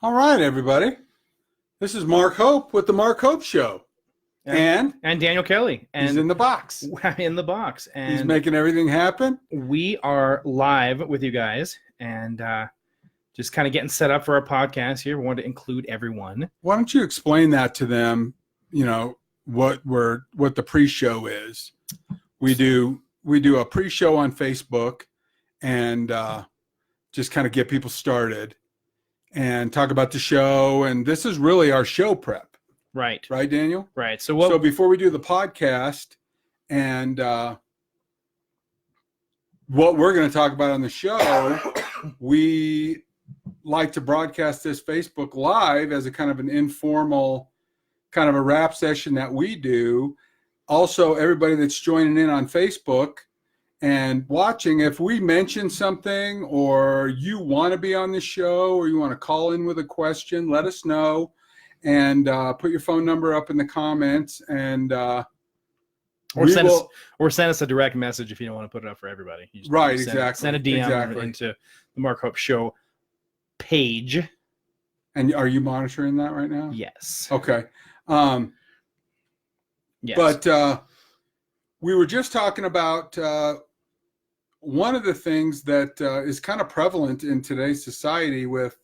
All right, everybody. This is Mark Hope with the Mark Hope Show. And Daniel Kelly. And he's in the box. In the box. And he's making everything happen. We are live with you guys and just kind of getting set up for our podcast here. We want to include everyone. Why don't you explain that to them, what the pre-show is. We do a pre-show on Facebook and just kind of get people started and talk about the show. And this is really our show prep. Right. Right, Daniel? Right. So before we do the podcast and what we're going to talk about on the show, we like to broadcast this Facebook Live as a kind of an informal kind of a rap session that we do. Also, everybody that's joining in on Facebook and watching, if we mention something or you want to be on the show or you want to call in with a question, let us know and put your phone number up in the comments and or send us a direct message if you don't want to put it up for everybody. Right, exactly. Send a DM into the Mark Hope Show page. And are you monitoring that right now? Yes. Okay. Yes. But we were just talking about one of the things that is kind of prevalent in today's society with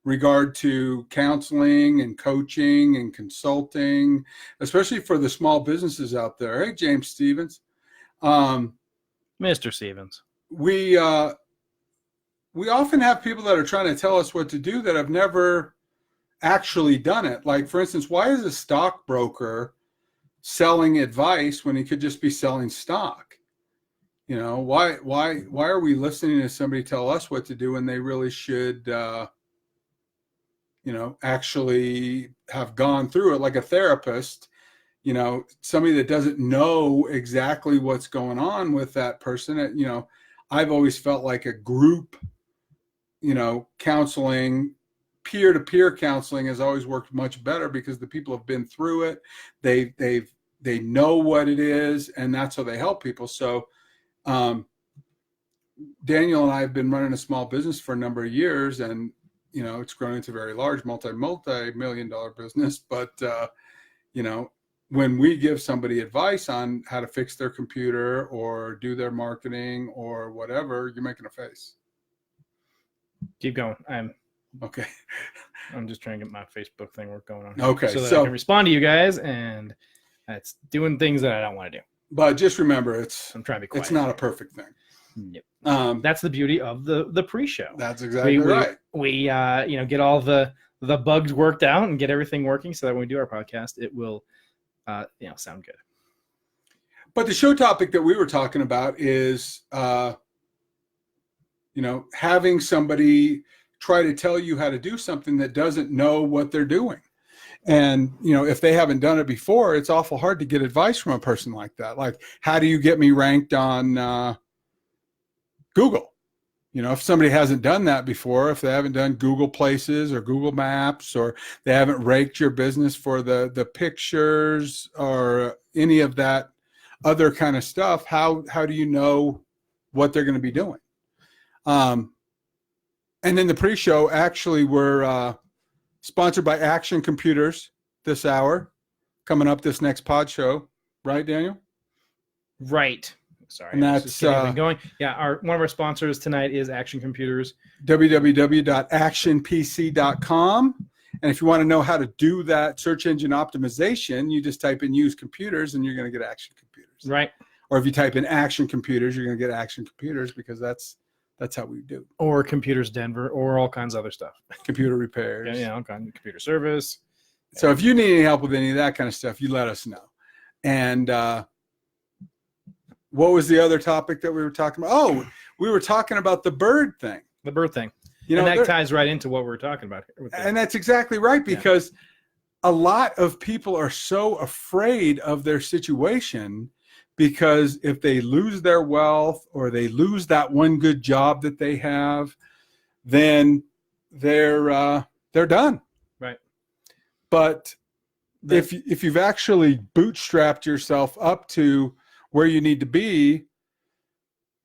regard to counseling and coaching and consulting, especially for the small businesses out there. Hey, James Stevens. Mr. Stevens. We often have people that are trying to tell us what to do that have never actually done it. Like, for instance, why is a stockbroker selling advice when he could just be selling stock? Why are we listening to somebody tell us what to do when they really should, actually have gone through it like a therapist, somebody that doesn't know exactly what's going on with that person. I've always felt like a group, counseling, peer-to-peer counseling has always worked much better because the people have been through it. They know what it is, and that's how they help people. So Daniel and I have been running a small business for a number of years, and it's grown into a very large multi-million-dollar business. But when we give somebody advice on how to fix their computer or do their marketing or whatever, you're making a face. Keep going. Okay. I'm just trying to get my Facebook thing going on. Okay. So that I can respond to you guys, and it's doing things that I don't want to do. But just remember, I'm trying to be quiet. It's not a perfect thing. Yep. That's the beauty of the pre-show. That's exactly right. We get all the bugs worked out and get everything working so that when we do our podcast, it will sound good. But the show topic that we were talking about is having somebody try to tell you how to do something that doesn't know what they're doing. And, if they haven't done it before, it's awful hard to get advice from a person like that. Like, how do you get me ranked on Google? If somebody hasn't done that before, if they haven't done Google Places or Google Maps, or they haven't raked your business for the pictures or any of that other kind of stuff, how do you know what they're going to be doing? And then the pre-show, actually, we're sponsored by Action Computers this hour, coming up this next pod show. Right, Daniel? Right. Sorry. And that's going. Yeah, one of our sponsors tonight is Action Computers. www.actionpc.com. And if you want to know how to do that search engine optimization, you just type in use computers and you're going to get Action Computers. Right. Or if you type in Action Computers, you're going to get Action Computers because that's how we do. Or Computers Denver, or all kinds of other stuff. Computer repairs. Yeah, all kinds of computer service. So if you need any help with any of that kind of stuff, you let us know. And what was the other topic that we were talking about? Oh, we were talking about the bird thing. The bird thing. And that ties right into what we're talking about here. And that's exactly right, because a lot of people are so afraid of their situation because if they lose their wealth or they lose that one good job that they have, then they're done. Right. But if you've actually bootstrapped yourself up to where you need to be,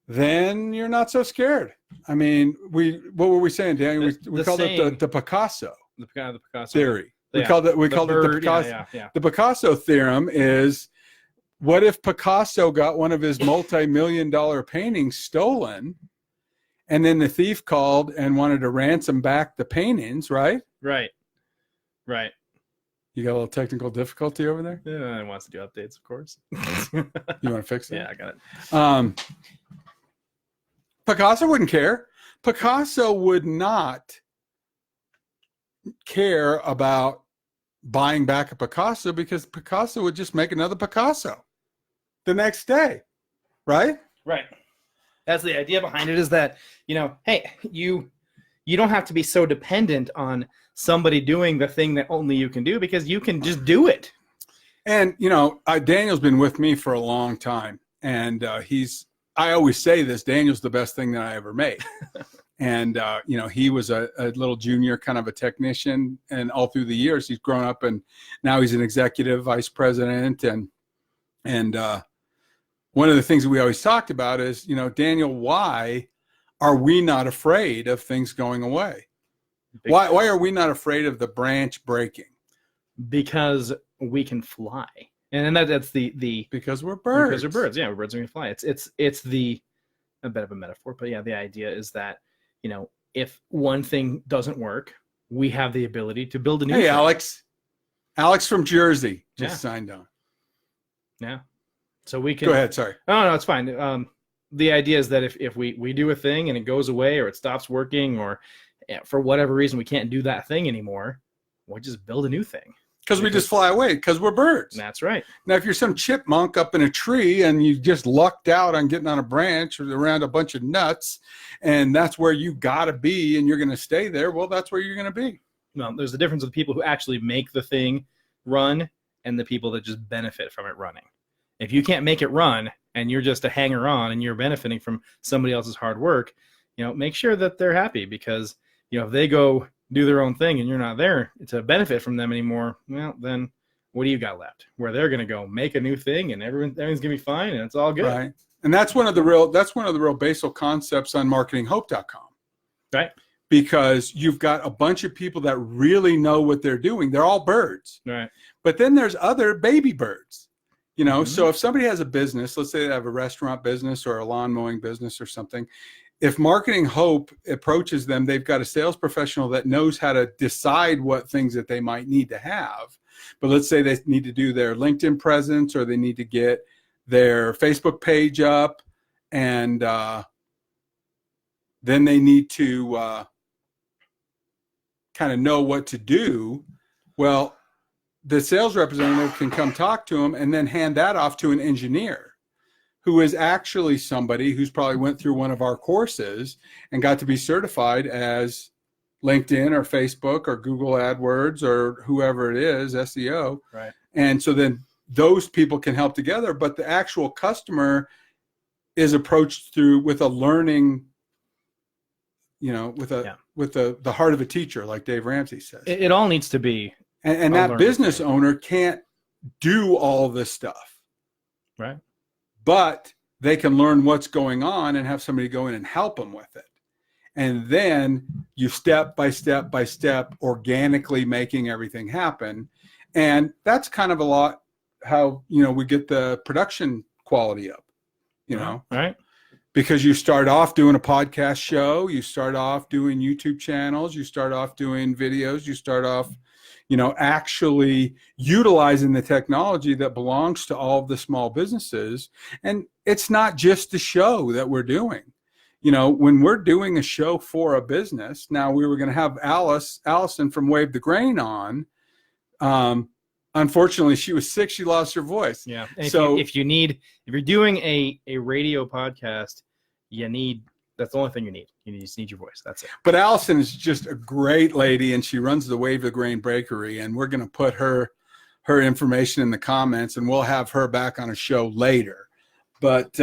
then you're not so scared. I mean, what were we saying, Daniel? We called it the Picasso the Picasso theory. We called it the Picasso. Yeah. The Picasso theorem is, what if Picasso got one of his multi-million-dollar paintings stolen, and then the thief called and wanted to ransom back the paintings, right? Right. You got a little technical difficulty over there? Yeah, it wants to do updates, of course. You want to fix it? Yeah, I got it. Picasso wouldn't care. Picasso would not care about buying back a Picasso, because Picasso would just make another Picasso the next day, right? Right. That's the idea behind it, is that, hey, you don't have to be so dependent on somebody doing the thing that only you can do, because you can just do it. And, Daniel's been with me for a long time, and I always say this, Daniel's the best thing that I ever made. And, he was a little junior, kind of a technician, and all through the years he's grown up, and now he's an executive vice president. And one of the things that we always talked about is, Daniel, why are we not afraid of things going away? Why are we not afraid of the branch breaking? Because we can fly. And that's the because we're birds. Because we're birds. Yeah, we're birds and we can fly. It's a bit of a metaphor, but yeah, the idea is that, if one thing doesn't work, we have the ability to build a new thing. Alex from Jersey just signed on. Yeah. So we can go ahead. Sorry. No, it's fine. The idea is that if we do a thing and it goes away, or it stops working, or for whatever reason we can't do that thing anymore, we'll just build a new thing. Because we just fly away, because we're birds. That's right. Now, if you're some chipmunk up in a tree and you just lucked out on getting on a branch or around a bunch of nuts, and that's where you got to be and you're going to stay there, well, that's where you're going to be. Well, there's a difference with people who actually make the thing run and the people that just benefit from it running. If you can't make it run and you're just a hanger-on and you're benefiting from somebody else's hard work, make sure that they're happy, because, if they go do their own thing and you're not there to benefit from them anymore, well, then what do you got left? Where they're going to go make a new thing and everything's going to be fine and it's all good. Right. And that's one of the real basal concepts on marketinghope.com. Right. Because you've got a bunch of people that really know what they're doing. They're all birds. Right. But then there's other baby birds. So if somebody has a business, let's say they have a restaurant business or a lawn mowing business or something, if Marketing Hope approaches them, they've got a sales professional that knows how to decide what things that they might need to have. But let's say they need to do their LinkedIn presence, or they need to get their Facebook page up, and then they need to kind of know what to do. Well, the sales representative can come talk to them and then hand that off to an engineer, who is actually somebody who's probably went through one of our courses and got to be certified as LinkedIn or Facebook or Google AdWords or whoever it is, SEO. Right. And so then those people can help together, but the actual customer is approached with a learning, with the heart of a teacher, like Dave Ramsey says. It all needs to be. And that business owner can't do all this stuff. Right. But they can learn what's going on and have somebody go in and help them with it. And then you step by step by step organically making everything happen. And that's kind of a lot how, we get the production quality up, Right. Because you start off doing a podcast show, you start off doing YouTube channels, you start off doing videos, you start off, actually utilizing the technology that belongs to all of the small businesses. And it's not just the show that we're doing. When we're doing a show for a business, now we were going to have Alison from Wave the Grain on. Unfortunately, she was sick. She lost her voice. Yeah. And so if you're doing a radio podcast, that's the only thing you need. You just need your voice. That's it. But Alison is just a great lady, and she runs the Wave the Grain Bakery, and we're going to put her information in the comments, and we'll have her back on a show later. But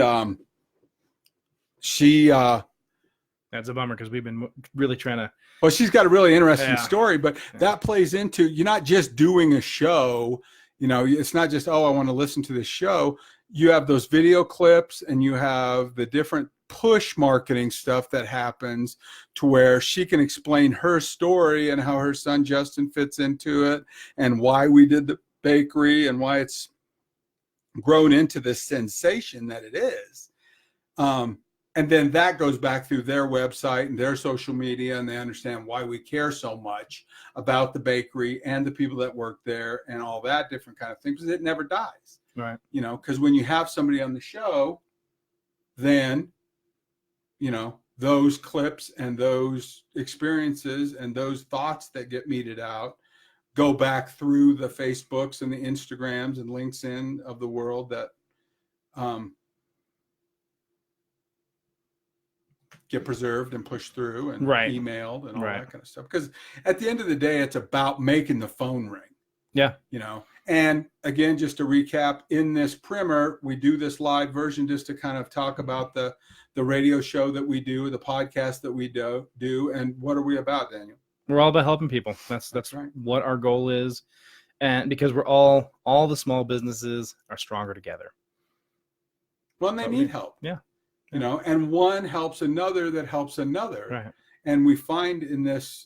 she that's a bummer, because we've been really trying to. Well, she's got a really interesting story, but that plays into, you're not just doing a show. It's not just, I want to listen to this show. You have those video clips, and you have the different push marketing stuff that happens to where she can explain her story and how her son Justin fits into it and why we did the bakery and why it's grown into this sensation that it is. And then that goes back through their website and their social media, and they understand why we care so much about the bakery and the people that work there and all that different kind of things, because it never dies. Right. You know, because when you have somebody on the show, then, you know, those clips and those experiences and those thoughts that get meted out go back through the Facebooks and the Instagrams and LinkedIn of the world that get preserved and pushed through and emailed and all that kind of stuff. Because at the end of the day, it's about making the phone ring. Yeah. You know, and again, just to recap, in this primer, we do this live version just to kind of talk about the radio show that we do, the podcast that we do. And what are we about, Daniel? We're all about helping people. That's right. What our goal is. And because we're all the small businesses are stronger together. Well, and they need help. Yeah. You know, and one helps another that helps another. Right. And we find in this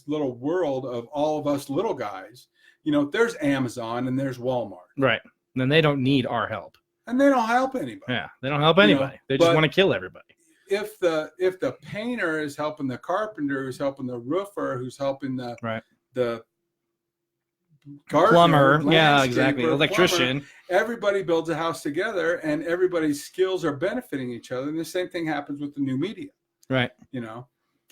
little world of all of us little guys, you know, there's Amazon and there's Walmart. Right. And then they don't need our help. And they don't help anybody. Yeah. They don't help anybody. You know, they just want to kill everybody. If the painter is helping the carpenter, who's helping the roofer, who's helping the gardener, plumber, yeah, exactly, electrician, everybody builds a house together, and everybody's skills are benefiting each other. And the same thing happens with the new media, right? You know,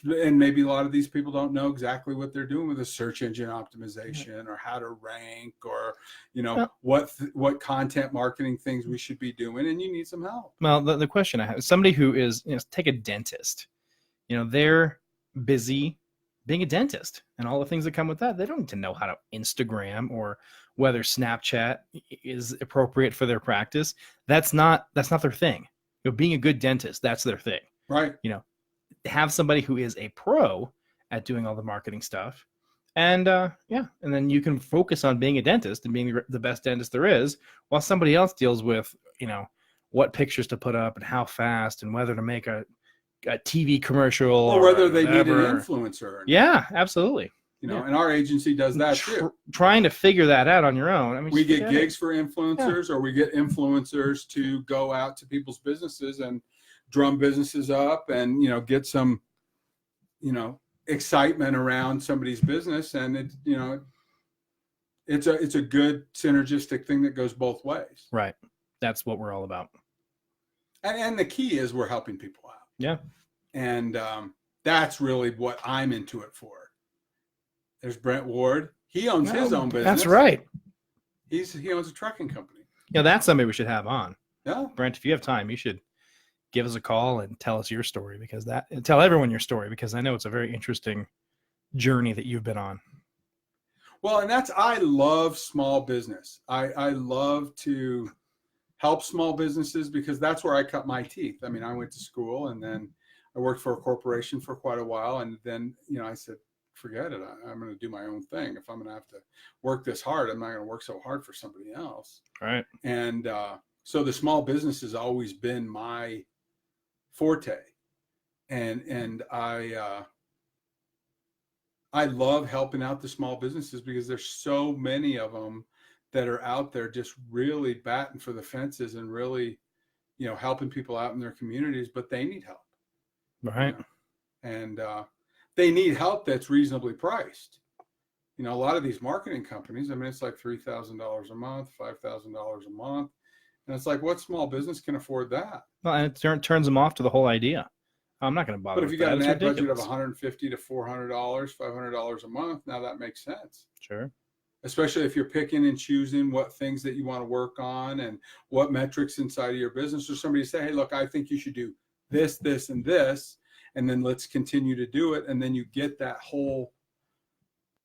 and maybe a lot of these people don't know exactly what they're doing with the search engine optimization or how to rank or, you know, what content marketing things we should be doing, and you need some help. Well, the question I have is somebody who is, you know, take a dentist, you know, they're busy being a dentist and all the things that come with that. They don't need to know how to Instagram or whether Snapchat is appropriate for their practice. That's not their thing. You know, being a good dentist, that's their thing. Right. You know, have somebody who is a pro at doing all the marketing stuff. And and then you can focus on being a dentist and being the best dentist there is, while somebody else deals with, you know, what pictures to put up and how fast and whether to make a TV commercial or whether they need an influencer. Yeah, absolutely. You know, and our agency does that too. Trying to figure that out on your own. I mean, we get gigs for influencers, or we get influencers to go out to people's businesses and drum businesses up and, you know, get some, you know, excitement around somebody's business. And it, you know, it's a good synergistic thing that goes both ways. Right. That's what we're all about. And the key is we're helping people out. Yeah. And that's really what I'm into it for. There's Brent Ward. He owns his own business. That's right. He owns a trucking company. Yeah, that's somebody we should have on. Yeah. Brent, if you have time, you should give us a call and tell us your story, tell everyone your story, because I know it's a very interesting journey that you've been on. Well, and I love small business. I love to help small businesses because that's where I cut my teeth. I mean, I went to school and then I worked for a corporation for quite a while. And then, you know, I said, forget it. I'm going to do my own thing. If I'm going to have to work this hard, I'm not going to work so hard for somebody else. Right. And so the small business has always been my forte. And I love helping out the small businesses because there's so many of them that are out there just really batting for the fences and really, you know, helping people out in their communities, but they need help. Right. You know? And they need help that's reasonably priced. You know, a lot of these marketing companies, I mean, it's like $3,000 a month, $5,000 a month. And it's like, what small business can afford that? Well, and it turns them off to the whole idea. I'm not going to bother. But if you got an ad budget of $150 to $400, $500 a month, now that makes sense. Sure. Especially if you're picking and choosing what things that you want to work on and what metrics inside of your business, or somebody say, hey, look, I think you should do this, this, and this, and then let's continue to do it. And then you get that whole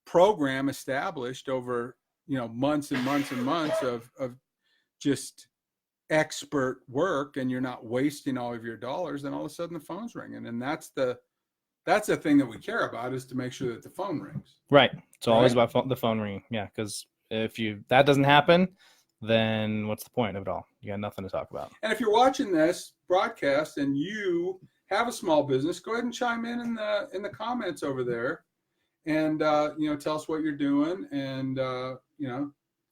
program established over, you know, months and months and months of just expert work, and you're not wasting all of your dollars. Then all of a sudden the phone's ringing. And that's the thing that we care about, is to make sure that the phone rings. Right. It's always about the phone ringing. Yeah. Because if that doesn't happen, then what's the point of it all? You got nothing to talk about. And if you're watching this broadcast and you have a small business, go ahead and chime in the comments over there, and tell us what you're doing, and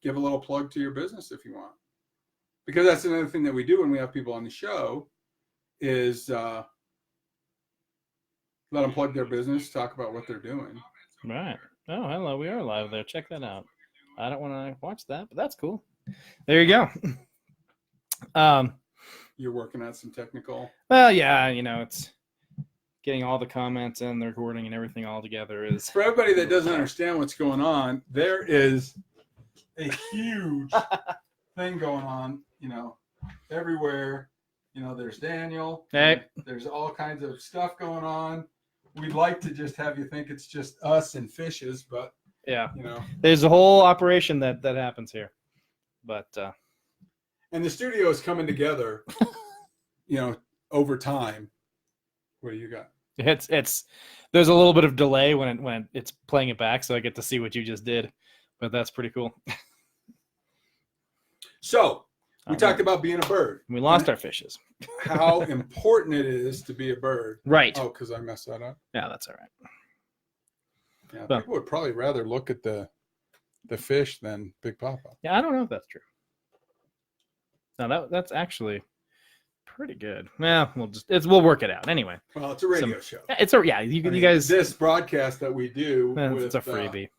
give a little plug to your business if you want, because that's another thing that we do when we have people on the show is let them plug their business, talk about what they're doing. Right. Oh, hello. We are live there. Check that out. I don't want to watch that, but that's cool. There you go. You're working on some technical. Well, yeah, it's getting all the comments and the recording and everything all together is. For everybody that doesn't understand what's going on, there is a huge thing going on, everywhere. There's Daniel. Hey. There's all kinds of stuff going on. We'd like to just have you think it's just us and fishes, but yeah, there's a whole operation that happens here. But and the studio is coming together, over time. What do you got? It's there's a little bit of delay when it's playing it back, so I get to see what you just did. But that's pretty cool. So we talked about being a bird. We lost our fishes. How important it is to be a bird. Right. Oh, because I messed that up. Yeah, that's all right. Yeah, people would probably rather look at the fish than Big Papa. Yeah, I don't know if that's true. No, that's actually pretty good. Well, we'll work it out anyway. Well, it's a radio show. It's you guys. This broadcast that we do, it's a freebie.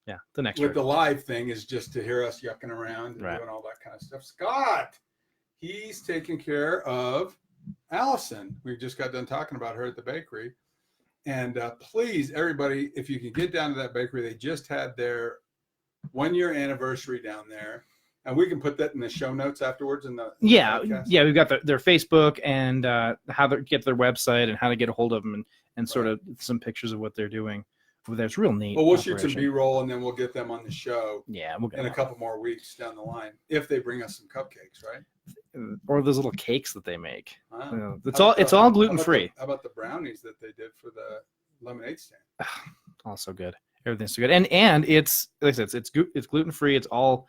Yeah, the next with the live thing is just to hear us yucking around and doing all that kind of stuff. Scott, he's taking care of Allison. We just got done talking about her at the bakery. And please, everybody, if you can get down to that bakery, they just had their 1-year anniversary down there. And we can put that in the show notes afterwards. We've got their Facebook and how to get their website and how to get a hold of them and sort of some pictures of what they're doing. That's real neat. Well, we'll shoot some B-roll and then we'll get them on the show. Yeah, we'll get in a couple more weeks down the line if they bring us some cupcakes, right? Or those little cakes that they make. Wow. It's all gluten free. How about the brownies that they did for the lemonade stand? Also good. Everything's so good, and it's like I said, it's gluten free. It's all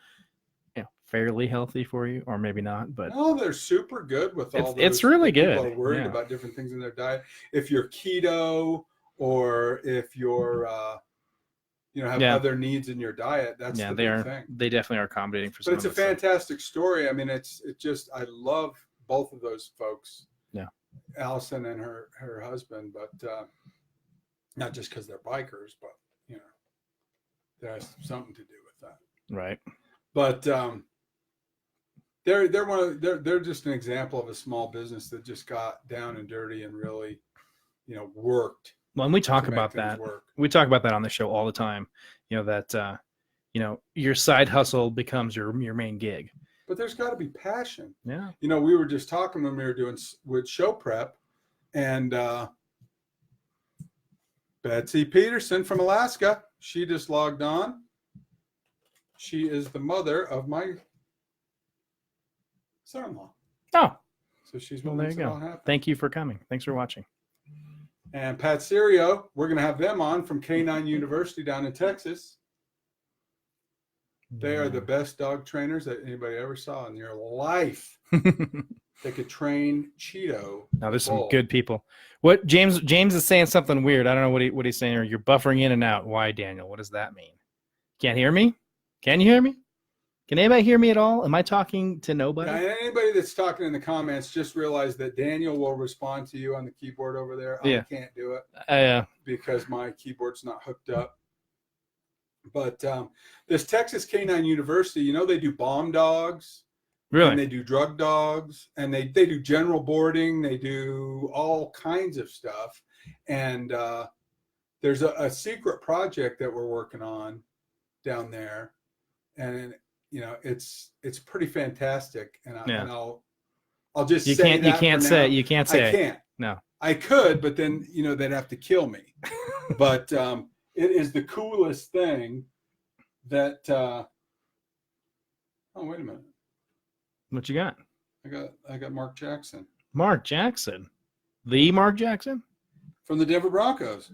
fairly healthy for you, or maybe not, but no, they're super good with all. It's really good. People are worried about different things in their diet. If you're keto or if you're have other needs in your diet, that's the big thing. They definitely are accommodating for some. But it's a fantastic story. I mean, I love both of those folks. Yeah, Allison and her husband, but not just because they're bikers, but there has something to do with that. Right. But they're just an example of a small business that just got down and dirty and really worked. Well, and we talk about that. We talk about that on the show all the time. That your side hustle becomes your main gig. But there's got to be passion. Yeah. We were just talking when we were doing with show prep, and Betsy Peterson from Alaska, she just logged on. She is the mother of my son-in-law. Oh. So she's there you go. Thank you for coming. Thanks for watching. And Pat Serio, we're going to have them on from K9 University down in Texas. They are the best dog trainers that anybody ever saw in your life. They could train Cheeto. Now there's some good people. What James is saying something weird. I don't know what he's saying. Or you're buffering in and out. Why, Daniel? What does that mean? Can't hear me? Can you hear me? Can anybody hear me at all? Am I talking to nobody? Yeah, anybody that's talking in the comments, just realize that Daniel will respond to you on the keyboard over there. I can't do it because my keyboard's not hooked up. But this Texas K9 University, they do bomb dogs. Really? And they do drug dogs, and they do general boarding. They do all kinds of stuff. And there's a secret project that we're working on down there. And it's pretty fantastic, and I'll just you say can't you can't say now. You can't say I can't. No, I could, but then they'd have to kill me. But it is the coolest thing that. Oh, wait a minute! What you got? I got Mark Jackson. Mark Jackson, the Mark Jackson from the Denver Broncos.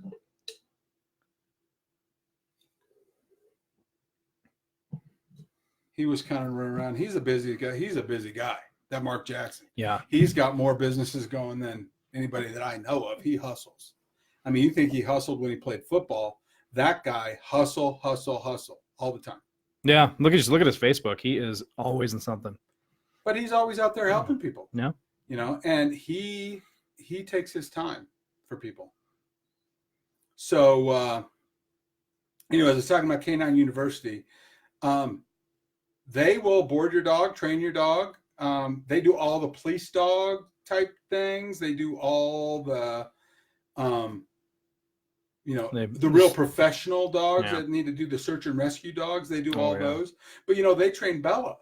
he was kind of running around. He's a busy guy. He's a busy guy. That Mark Jackson. Yeah. He's got more businesses going than anybody that I know of. He hustles. I mean, you think he hustled when he played football. That guy hustle all the time. Yeah. Look at his Facebook. He is always in something. But he's always out there helping people. Yeah. You know, and he takes his time for people. So, as I was talking about Canine University, they will board your dog, train your dog. They do all the police dog type things. They do all the, the real professional dogs that need to do the search and rescue dogs. They do all those. But, they train Bella.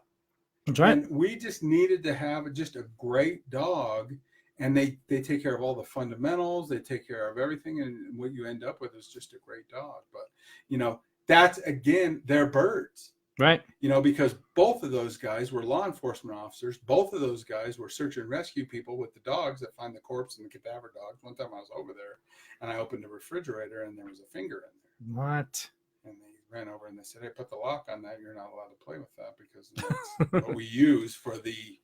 That's right. And we just needed to have just a great dog. And they take care of all the fundamentals. They take care of everything. And what you end up with is just a great dog. But, that's, again, they're birds. Right. Because both of those guys were law enforcement officers. Both of those guys were search and rescue people with the dogs that find the corpse and the cadaver dogs. One time I was over there and I opened the refrigerator and there was a finger in there. What? And they ran over and they said, "Hey, put the lock on that. You're not allowed to play with that because that's what we use for the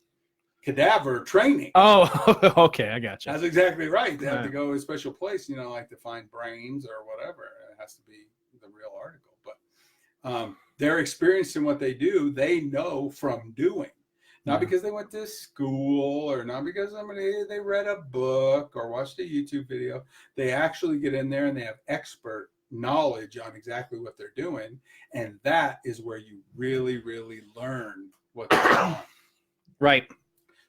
cadaver training." Oh, okay. I got you. That's exactly right. They have to go to a special place, like to find brains or whatever. It has to be the real article. But they're experienced in what they do. They know from doing, not because they went to school or not because they read a book or watched a YouTube video. They actually get in there and they have expert knowledge on exactly what they're doing. And that is where you really, really learn what's going on. Right.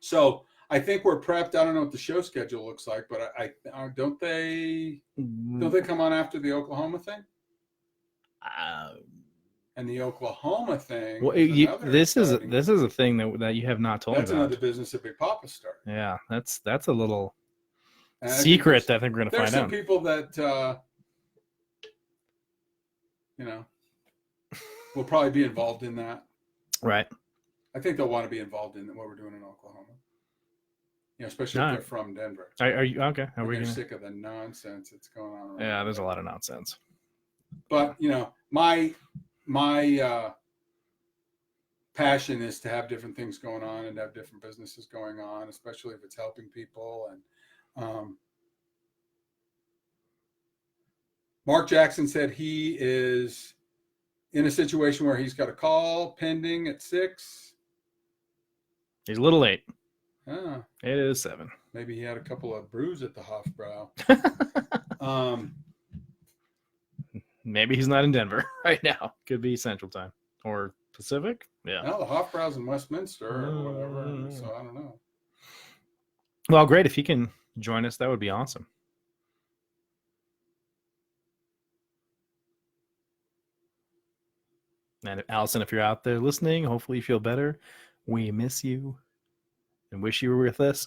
So I think we're prepped. I don't know what the show schedule looks like, but I don't they come on after the Oklahoma thing? And the Oklahoma thing. Well, this is a thing that you have not told me about. That's another business that Big Papa started. Yeah, that's a little secret that I think we're going to find out. There's some people that will probably be involved in that. Right. I think they'll want to be involved in what we're doing in Oklahoma. Especially if they're from Denver. Are you okay? They're sick of the nonsense that's going on. Yeah, there's a lot of nonsense. But my passion is to have different things going on and have different businesses going on, especially if it's helping people. And Mark Jackson said he is in a situation where he's got a call pending at 6. He's a little late. Ah, it is 7. Maybe he had a couple of brews at the Hofbrau. Maybe he's not in Denver right now. Could be Central Time or Pacific. Yeah. No, the Hofbrau's in Westminster or whatever. So I don't know. Well, great. If he can join us, that would be awesome. And Allison, if you're out there listening, hopefully you feel better. We miss you and wish you were with us.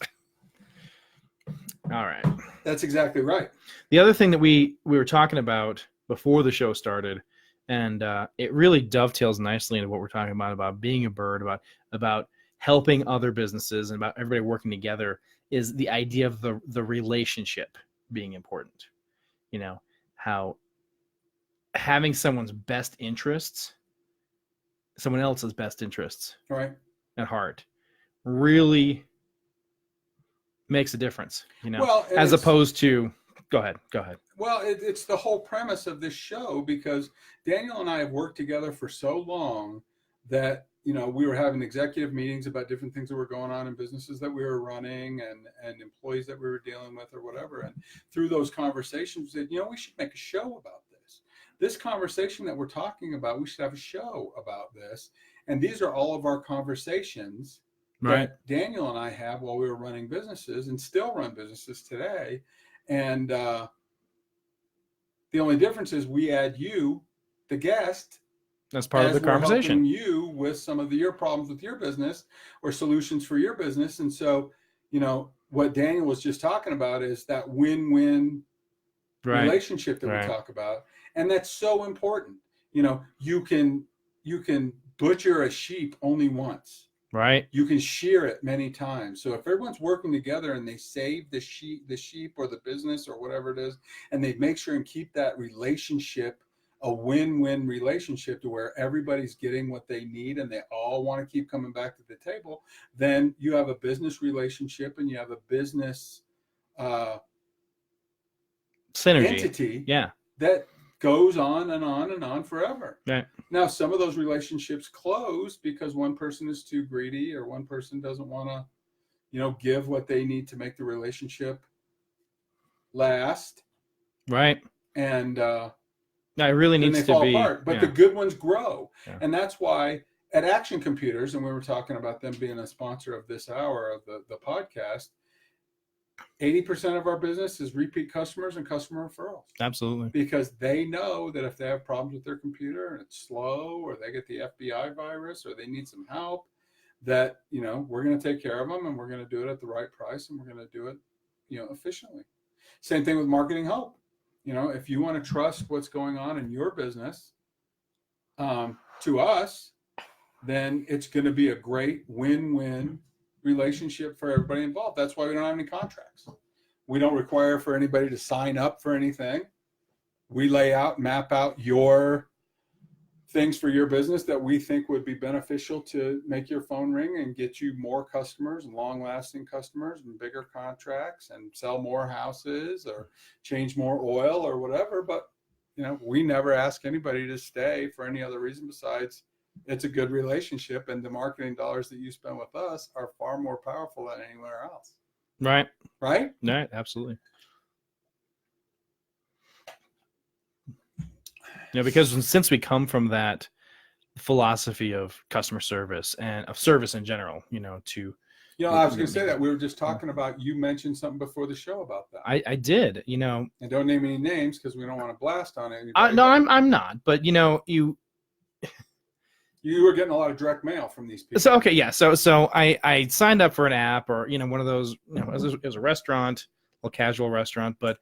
All right. That's exactly right. The other thing that we were talking about before the show started, and it really dovetails nicely into what we're talking about being a bird, about helping other businesses and about everybody working together, is the idea of the relationship being important. How having someone else's best interests right at heart really makes a difference, well, as opposed to go ahead. Well, it's the whole premise of this show, because Daniel and I have worked together for so long that we were having executive meetings about different things that were going on in businesses that we were running and employees that we were dealing with or whatever. And through those conversations, we said, we should make a show about this conversation that we're talking about. We should have a show about this. And these are all of our conversations that Daniel and I have while we were running businesses and still run businesses today. And the only difference is we add you, the guest, as part of the conversation. You with some of your problems with your business or solutions for your business. And so, what Daniel was just talking about is that win-win relationship that we talk about. And that's so important. You can butcher a sheep only once. Right. You can shear it many times. So if everyone's working together and they save the sheep or the business or whatever it is, and they make sure and keep that relationship a win-win relationship to where everybody's getting what they need and they all want to keep coming back to the table, then you have a business relationship and you have a business synergy entity yeah that goes on and on and on forever. right Now, some of those relationships close because one person is too greedy or one person doesn't want to, give what they need to make the relationship last. right And it really then needs they to fall be apart. But yeah. the good ones grow. Yeah. And that's why at Action Computers, and we were talking about them being a sponsor of this hour of the podcast, 80% of our business is repeat customers and customer referrals. Absolutely. Because they know that if they have problems with their computer and it's slow or they get the FBI virus or they need some help, that, we're going to take care of them and we're going to do it at the right price and we're going to do it, efficiently. Same thing with marketing help. If you want to trust what's going on in your business to us, then it's going to be a great win-win relationship for everybody involved. That's why we don't have any contracts. We don't require for anybody to sign up for anything. We map out your things for your business that we think would be beneficial to make your phone ring and get you more customers and long-lasting customers and bigger contracts and sell more houses or change more oil or whatever. But, we never ask anybody to stay for any other reason besides it's a good relationship, and the marketing dollars that you spend with us are far more powerful than anywhere else. Right. Right? Right. Absolutely. Because since we come from that philosophy of customer service and of service in general, to I was going to say that we were just talking about, you mentioned something before the show about that. I did, and don't name any names because we don't want to blast on anybody. No, I'm not, but you were getting a lot of direct mail from these people. So, okay. Yeah. So I signed up for an app or, one of those, it was a restaurant, a casual restaurant, but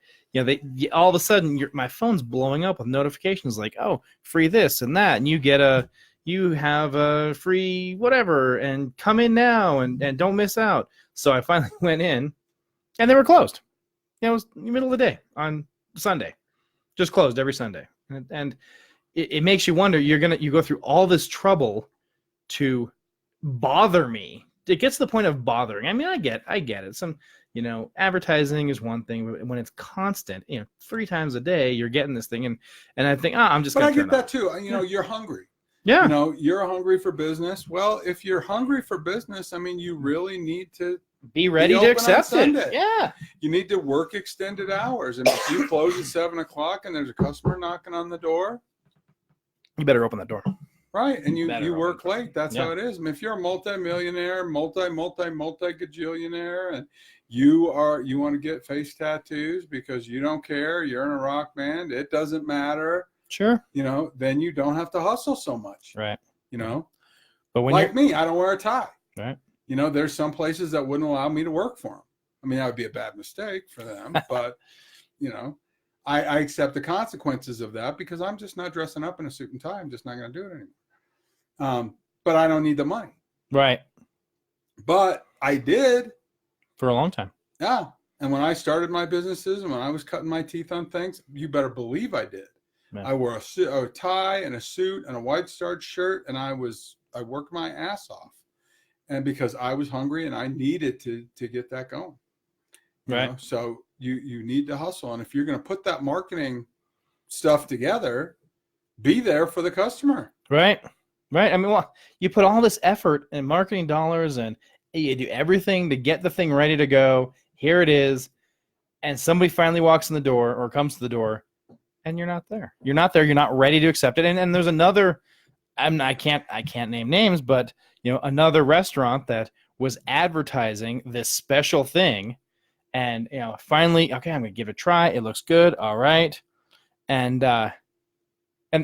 all of a sudden my phone's blowing up with notifications like, oh, free this and that. And you have a free whatever and come in now and don't miss out. So I finally went in and they were closed. It was the middle of the day on Sunday, just closed every Sunday. And it makes you wonder, you go through all this trouble to bother me. It gets to the point of bothering. I mean, I get it. Some, advertising is one thing, but when it's constant, 3 times a day, you're getting this thing. And I think, I'm just going to. But I get that too. You're hungry. Yeah. You're hungry for business. Well, if you're hungry for business, I mean, you really need to be ready to accept it. Yeah. You need to work extended hours. And if you close at 7:00 and there's a customer knocking on the door, you better open that door. Right. And you work late. That's how it is. I mean, if you're a multi-millionaire, multi-gajillionaire, and you want to get face tattoos because you don't care, you're in a rock band, it doesn't matter. Sure. Then you don't have to hustle so much. Right. But when me, I don't wear a tie. Right. There's some places that wouldn't allow me to work for them. I mean, that would be a bad mistake for them, but I accept the consequences of that because I'm just not dressing up in a suit and tie. I'm just not going to do it anymore. But I don't need the money. Right. But I did. For a long time. Yeah. And when I started my businesses and when I was cutting my teeth on things, you better believe I did. Man. I wore a tie and a suit and a white starched shirt, and I worked my ass off. And because I was hungry and I needed to get that going. Right. So you need to hustle. And if you're going to put that marketing stuff together, be there for the customer. Right. Right. I mean, you put all this effort and marketing dollars and you do everything to get the thing ready to go. Here it is. And somebody finally walks in the door or comes to the door and you're not there. You're not there. You're not ready to accept it. And there's another, I can't name names, but another restaurant that was advertising this special thing. And, finally, okay, I'm going to give it a try. It looks good. All right. And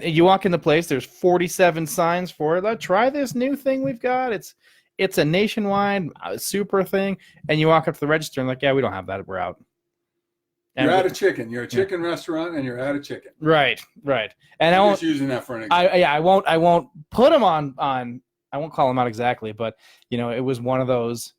you walk in the place, there's 47 signs for it. Try this new thing we've got. It's a nationwide super thing. And you walk up to the register and yeah, we don't have that. We're out. And you're out of chicken. You're a chicken restaurant and you're out of chicken. Right. Right. And I'm just using that for an example. I won't put them on, I won't call them out exactly, but it was one of those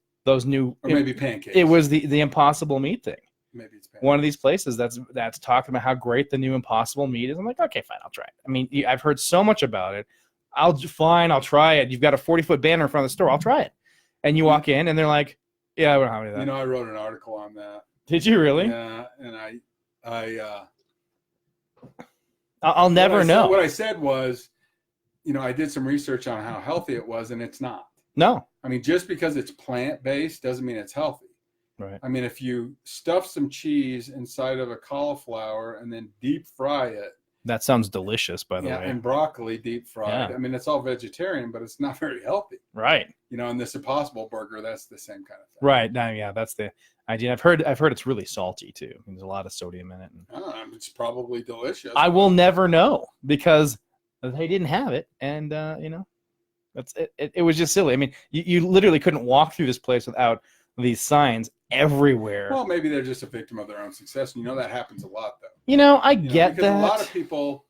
new, or maybe pancakes. It was the impossible meat thing. maybe it's one of these places that's talking about how great the new Impossible meat is. I'm like, okay, fine, I'll try it. I mean, I've heard so much about it. I'll try it. You've got a 40-foot banner in front of the store. I'll try it. And you walk in, and they're like, yeah, I don't have any of that. You know, I wrote an article on that. Did you really? Yeah, and I'll never know. What I said was, you know, I did some research on how healthy it was, and it's not. No. I mean, just because it's plant-based doesn't mean it's healthy. Right. I mean, if you stuff some cheese inside of a cauliflower and then deep fry it. That sounds delicious, by the way. And broccoli deep fried. Yeah. I mean, it's all vegetarian, but it's not very healthy. Right. You know, and this Impossible Burger, that's the same kind of thing. Right. No, yeah, that's the idea. I've heard it's really salty too. There's a lot of sodium in it. It's probably delicious. I will never know because they didn't have it, and you know, that's it. It was just silly. I mean, you literally couldn't walk through this place without these signs everywhere. Well, maybe they're just a victim of their own success, and you know that happens a lot, though. You know, I get that. A lot of people.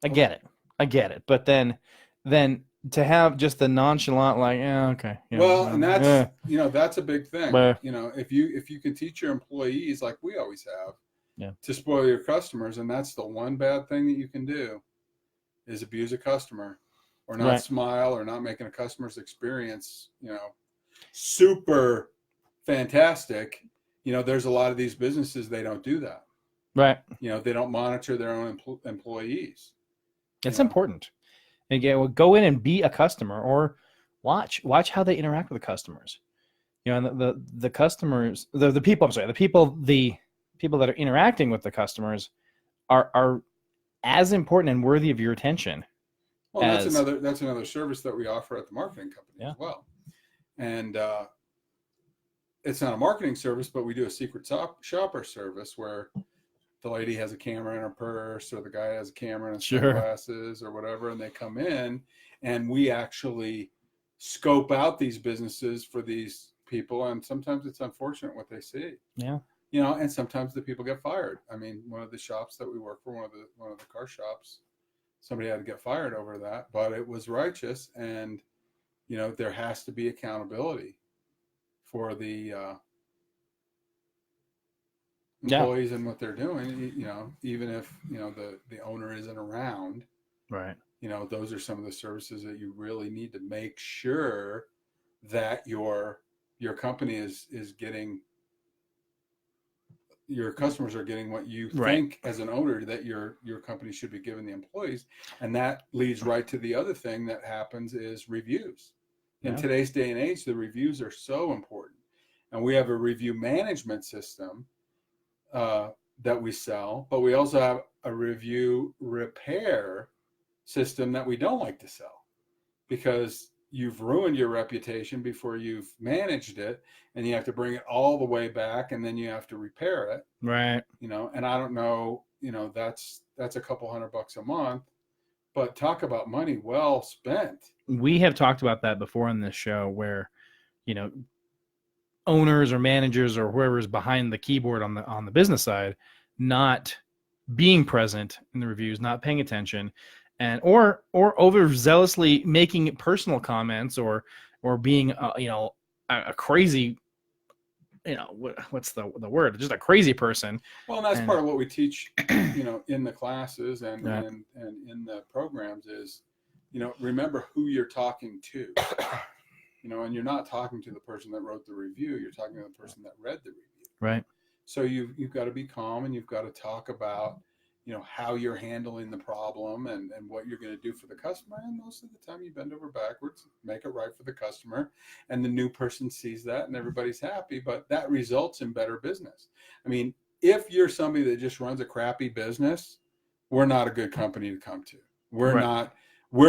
I get it, but then to have just the nonchalant, like, yeah, okay. Yeah, well, and that's you know, that's a big thing. You know, if you can teach your employees, like we always have, to spoil your customers, and that's the one bad thing that you can do, is abuse a customer, or not smile, or not making a customer's experience, you know, super fantastic. You know, there's a lot of these businesses, they don't do that. Right. You know, they don't monitor their own employees. It's important. Again, well, go in and be a customer, or watch how they interact with the customers. You know, and the customers, the people that are interacting with the customers are as important and worthy of your attention. Well, that's another service that we offer at the marketing company as well. And it's not a marketing service, but we do a secret shopper service where the lady has a camera in her purse, or the guy has a camera in his sunglasses or whatever, and they come in, and we actually scope out these businesses for these people, and sometimes it's unfortunate what they see. Yeah. You know, and sometimes the people get fired. I mean, one of the shops that we work for, one of the car shops, somebody had to get fired over that, but it was righteous, and you know, there has to be accountability for the employees and what they're doing, you know, even if, you know, the owner isn't around, right? You know, those are some of the services that you really need to make sure that your company is getting, your customers are getting what you think as an owner that your company should be giving the employees. And that leads right to the other thing that happens is reviews. In today's day and age, the reviews are so important. And we have a review management system that we sell, but we also have a review repair system that we don't like to sell, because you've ruined your reputation before you've managed it, and you have to bring it all the way back, and then you have to repair it. Right. You know, and I don't know, you know, that's a couple $100 a month, but talk about money well spent. We have talked about that before on this show, where, you know, owners or managers or whoever's behind the keyboard on the business side not being present in the reviews, not paying attention, and or overzealously making personal comments, or being you know, a crazy, you know, what's the word, just a crazy person. Well, and that's part of what we teach, you know, in the classes and in the programs is, you know, remember who you're talking to. You know, and you're not talking to the person that wrote the review, you're talking to the person that read the review. Right. So you've got to be calm, and you've got to talk about, you know, how you're handling the problem and what you're going to do for the customer. And most of the time you bend over backwards, make it right for the customer, and the new person sees that and everybody's happy, but that results in better business. I mean, if you're somebody that just runs a crappy business, we're not a good company to come to. We're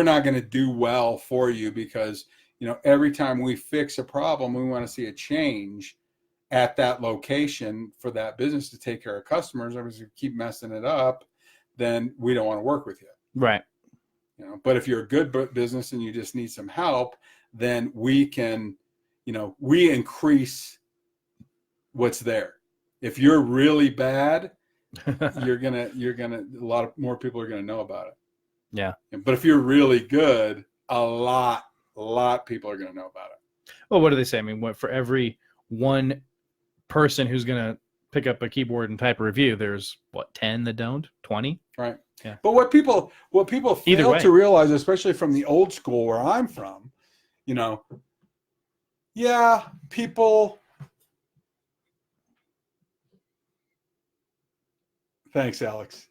not going to do well for you, because you know, every time we fix a problem, we want to see a change at that location for that business to take care of customers. Or if you keep messing it up, then we don't want to work with you. Right. You know, but if you're a good business and you just need some help, then we can, you know, we increase what's there. If you're really bad, you're gonna a lot of more people are gonna know about it. Yeah. But if you're really good, a lot of people are going to know about it. Well, what do they say? I mean, for every one person who's going to pick up a keyboard and type a review, there's 10 that don't, 20. Right. Yeah. But what people fail to realize, especially from the old school where I'm from, people. Thanks, Alex.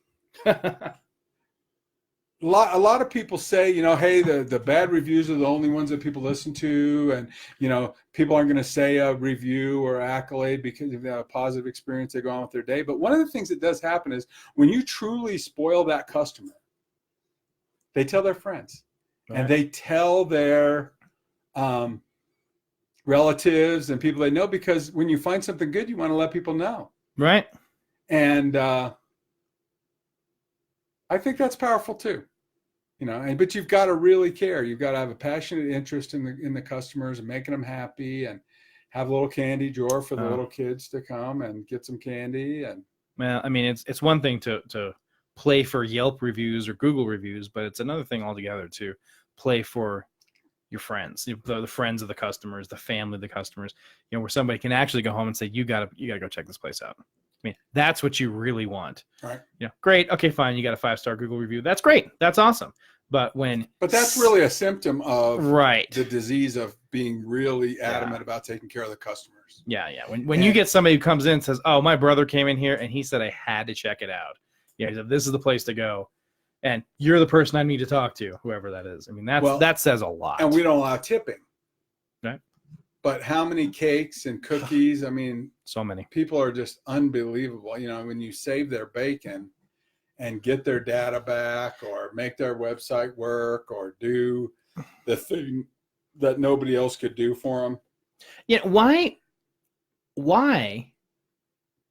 A lot of people say, hey, the bad reviews are the only ones that people listen to. And, people aren't going to say a review or accolade because of a positive experience they go on with their day. But one of the things that does happen is when you truly spoil that customer, they tell their friends, right, and they tell their relatives and people they know, because when you find something good, you want to let people know. Right. And I think that's powerful too, but you've got to really care. You've got to have a passionate interest in the customers and making them happy, and have a little candy drawer for the little kids to come and get some candy. And well, I mean, it's one thing to play for Yelp reviews or Google reviews, but it's another thing altogether to play for your friends, the friends of the customers, the family of the customers, where somebody can actually go home and say, you gotta go check this place out. I mean, that's what you really want. Right. Great. Okay, fine. You got a 5-star Google review. That's great. That's awesome. But that's really a symptom of right, the disease of being really adamant about taking care of the customers. Yeah. When you get somebody who comes in and says, oh, my brother came in here and he said I had to check it out. Yeah, he said, this is the place to go. And you're the person I need to talk to, whoever that is. I mean, that says a lot. And we don't allow tipping. Right. But how many cakes and cookies? I mean, so many. People are just unbelievable. When you save their bacon and get their data back, or make their website work, or do the thing that nobody else could do for them. Yeah. Why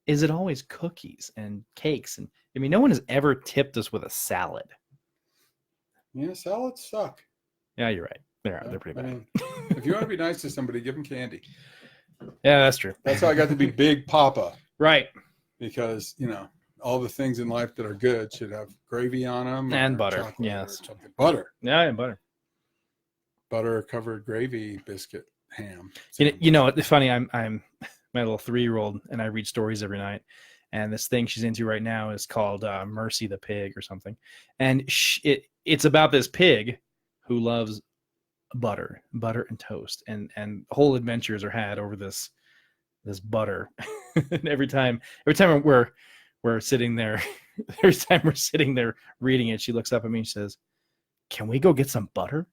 is it always cookies and cakes? And I mean, no one has ever tipped us with a salad. Yeah, salads suck. Yeah, you're right. They're pretty bad. I mean, if you want to be nice to somebody, give them candy. Yeah, that's true. That's how I got to be Big Papa. Right. Because, all the things in life that are good should have gravy on them. And butter. Yes. Butter. Yeah, and butter. Butter covered gravy biscuit ham. It's funny. I'm my little 3-year-old, and I read stories every night. And this thing she's into right now is called Mercy the Pig or something. And it's about this pig who loves butter and toast, and whole adventures are had over this butter. And every time we're sitting there, every time we're sitting there reading it, she looks up at me and says, "Can we go get some butter?"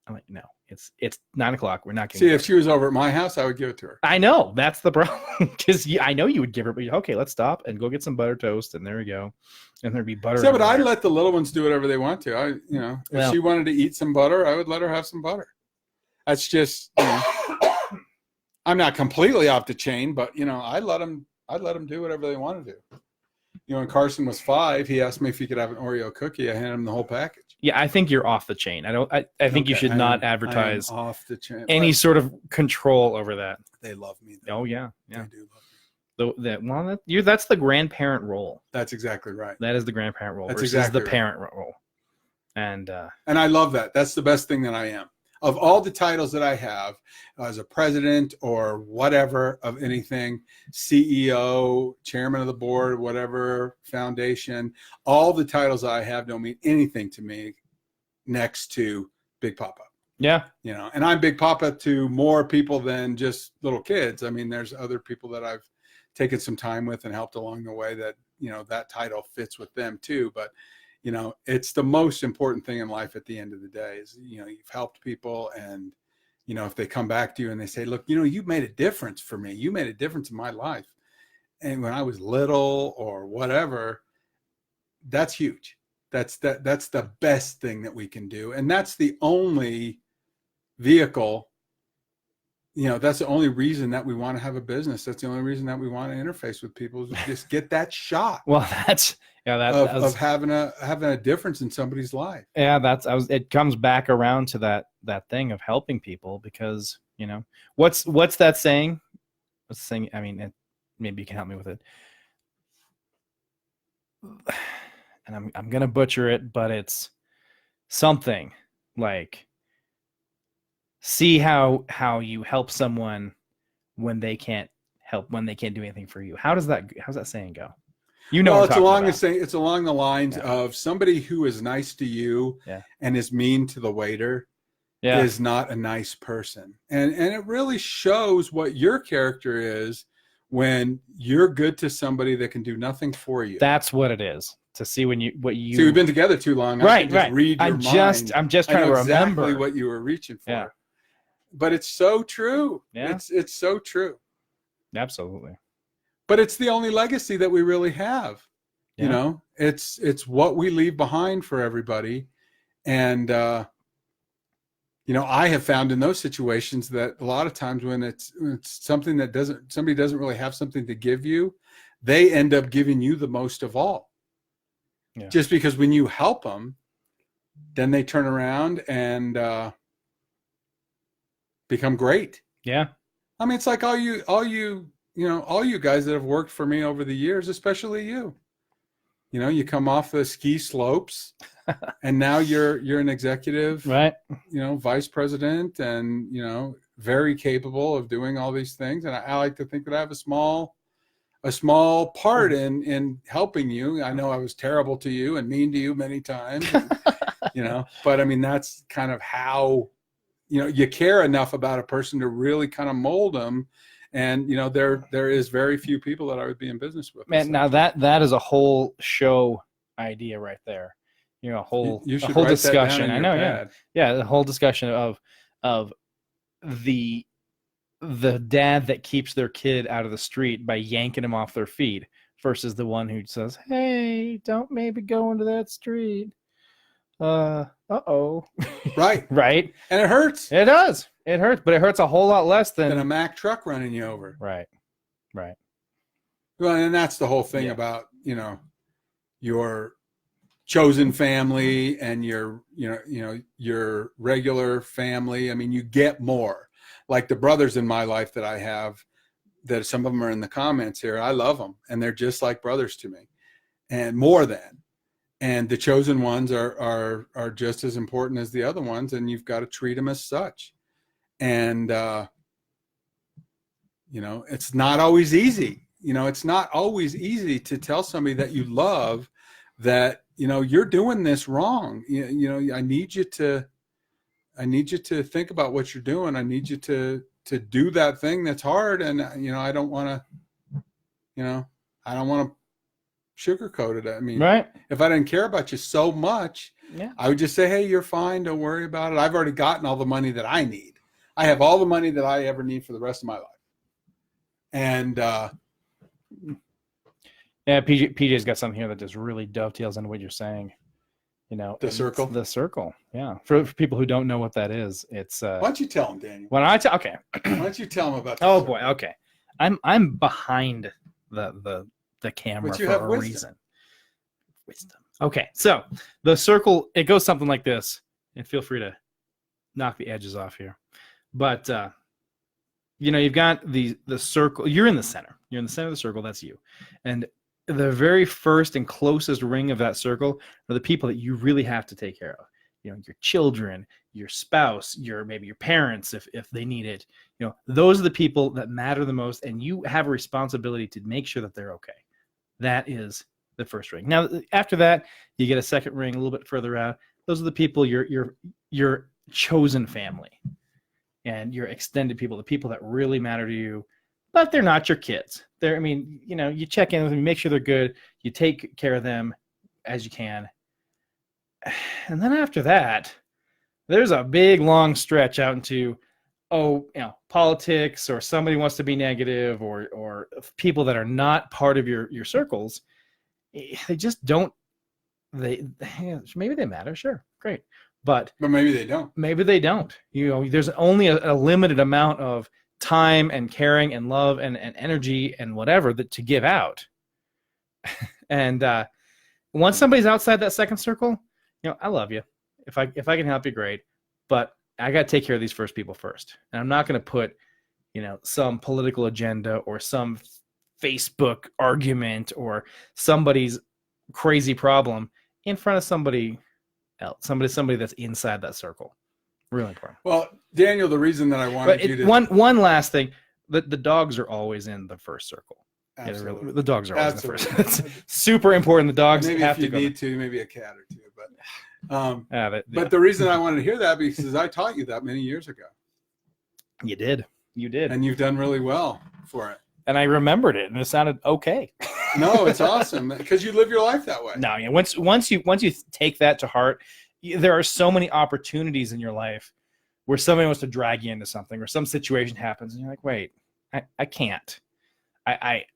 I'm like, "No, it's 9:00. We're not getting butter." If she was over at my house, I would give it to her. I know, that's the problem, because I know you would give her, but okay, let's stop and go get some butter toast, and there we go, and there'd be butter. Yeah, but I'd let the little ones do whatever they want to. If she wanted to eat some butter, I would let her have some butter. That's just, I'm not completely off the chain, but I'd let them do whatever they want to do. When Carson was 5, he asked me if he could have an Oreo cookie. I handed him the whole package. Yeah, I think you're off the chain. I think you should not advertise off the chain. Any sort of control over that. They love me, though. Oh yeah. They do love me. That's the grandparent role. That's exactly right. That is the grandparent role. That's versus exactly the parent role. And I love that. That's the best thing that I am. Of all the titles that I have as a president or whatever of anything, CEO, chairman of the board, whatever foundation, all the titles I have don't mean anything to me next to Big Papa. Yeah. And I'm Big Papa to more people than just little kids. I mean, there's other people that I've taken some time with and helped along the way that, that title fits with them too. But it's the most important thing in life at the end of the day is, you've helped people, and, if they come back to you and they say, look, you made a difference for me. You made a difference in my life. And when I was little or whatever, that's huge. That's the best thing that we can do. And that's the only vehicle, that's the only reason that we want to have a business. That's the only reason that we want to interface with people, is just get that shot. Well, of having a difference in somebody's life. Yeah, it comes back around to that thing of helping people, because what's that saying? What's the saying? I mean, maybe you can help me with it. And I'm gonna butcher it, but it's something like, see how you help someone when they can't help when they can't do anything for you. How's that saying go? You know, well, what I'm talking about. it's along the lines of somebody who is nice to you and is mean to the waiter is not a nice person. And it really shows what your character is when you're good to somebody that can do nothing for you. That's what it is. To see what you So we've been together too long. Right. Read your mind. I'm just trying to remember exactly what you were reaching for. Yeah. But it's so true. Yeah. It's so true. Absolutely. But it's the only legacy that we really have. Yeah. You know, it's what we leave behind for everybody. And you know, I have found in those situations that a lot of times when it's something that somebody doesn't really have something to give you, they end up giving you the most of all. Yeah. Just because when you help them, then they turn around and become great. Yeah. I mean, it's like all you guys that have worked for me over the years, especially you. You know, you come off the ski slopes and now you're an executive, right? You know, vice president, and, you know, very capable of doing all these things. And I like to think that I have a small part in helping you. I know I was terrible to you and mean to you many times, and, you know, but I mean, that's kind of how, you know, you care enough about a person to really kind of mold them. And, you know, there is very few people that I would be in business with. Man, now that is a whole show idea right there. You know, a whole discussion. I know, pad. Yeah, the whole discussion of the dad that keeps their kid out of the street by yanking him off their feet versus the one who says, "Hey, don't maybe go into that street." Uh-oh. Right. Right. And it hurts. It does. It hurts, but it hurts a whole lot less than a Mack truck running you over. Right. Right. Well, and that's the whole thing about, you know, your chosen family and your regular family. I mean, you get more. Like the brothers in my life that I have, that some of them are in the comments here. I love them, and they're just like brothers to me, and more than. And the chosen ones are just as important as the other ones, and you've got to treat them as such. And you know, it's not always easy. You know, it's not always easy to tell somebody that you love that, you know, you're doing this wrong. You know, I need you to think about what you're doing. I need you to do that thing that's hard. And, you know, I don't want to sugarcoat it. I mean, right. If I didn't care about you so much, I would just say, hey, you're fine. Don't worry about it. I've already gotten all the money that I need. I have all the money that I ever need for the rest of my life. And, yeah, PJ's got something here that just really dovetails into what you're saying. You know, the circle. The circle, yeah. For people who don't know what that is, it's. Why don't you tell them, Daniel? Okay. Why don't you tell them about? Oh boy, okay. I'm behind the camera for a reason. Wisdom. Okay, so the circle, it goes something like this, and feel free to knock the edges off here, but you know, you've got the circle. You're in the center. You're in the center of the circle. That's you, and the very first and closest ring of that circle are the people that you really have to take care of. You know, your children, your spouse, maybe your parents, if they need it. You know, those are the people that matter the most, and you have a responsibility to make sure that they're okay. That is the first ring. Now, after that, you get a second ring a little bit further out. Those are the people, your chosen family and your extended people, the people that really matter to you. But they're not your kids. I mean, you know, you check in with them, make sure they're good. You take care of them as you can. And then after that, there's a big, long stretch out into, politics, or somebody wants to be negative, or people that are not part of your circles. They just don't. Maybe they matter, sure, great. But maybe they don't. Maybe they don't. You know, there's only a limited amount of time and caring and love and energy and whatever to give out. And once somebody's outside that second circle, you know, I love you. If I can help you, great. But I got to take care of these first people first. And I'm not going to put, you know, some political agenda or some Facebook argument or somebody's crazy problem in front of somebody else, somebody that's inside that circle. Really important. Well, Daniel, the reason that I wanted you to... One last thing. The dogs are always in the first circle. Absolutely. Yeah, the dogs are always Absolutely. in the first. It's super important. The dogs maybe have if you to go. need to, maybe a cat or two. But Yeah. but the reason I wanted to hear that because I taught you that many years ago. You did. And you've done really well for it. And I remembered it, and it sounded okay. No, it's awesome because you live your life that way. No, yeah. Once you take that to heart, there are so many opportunities in your life where somebody wants to drag you into something, or some situation happens, and you're like, wait, I can't. I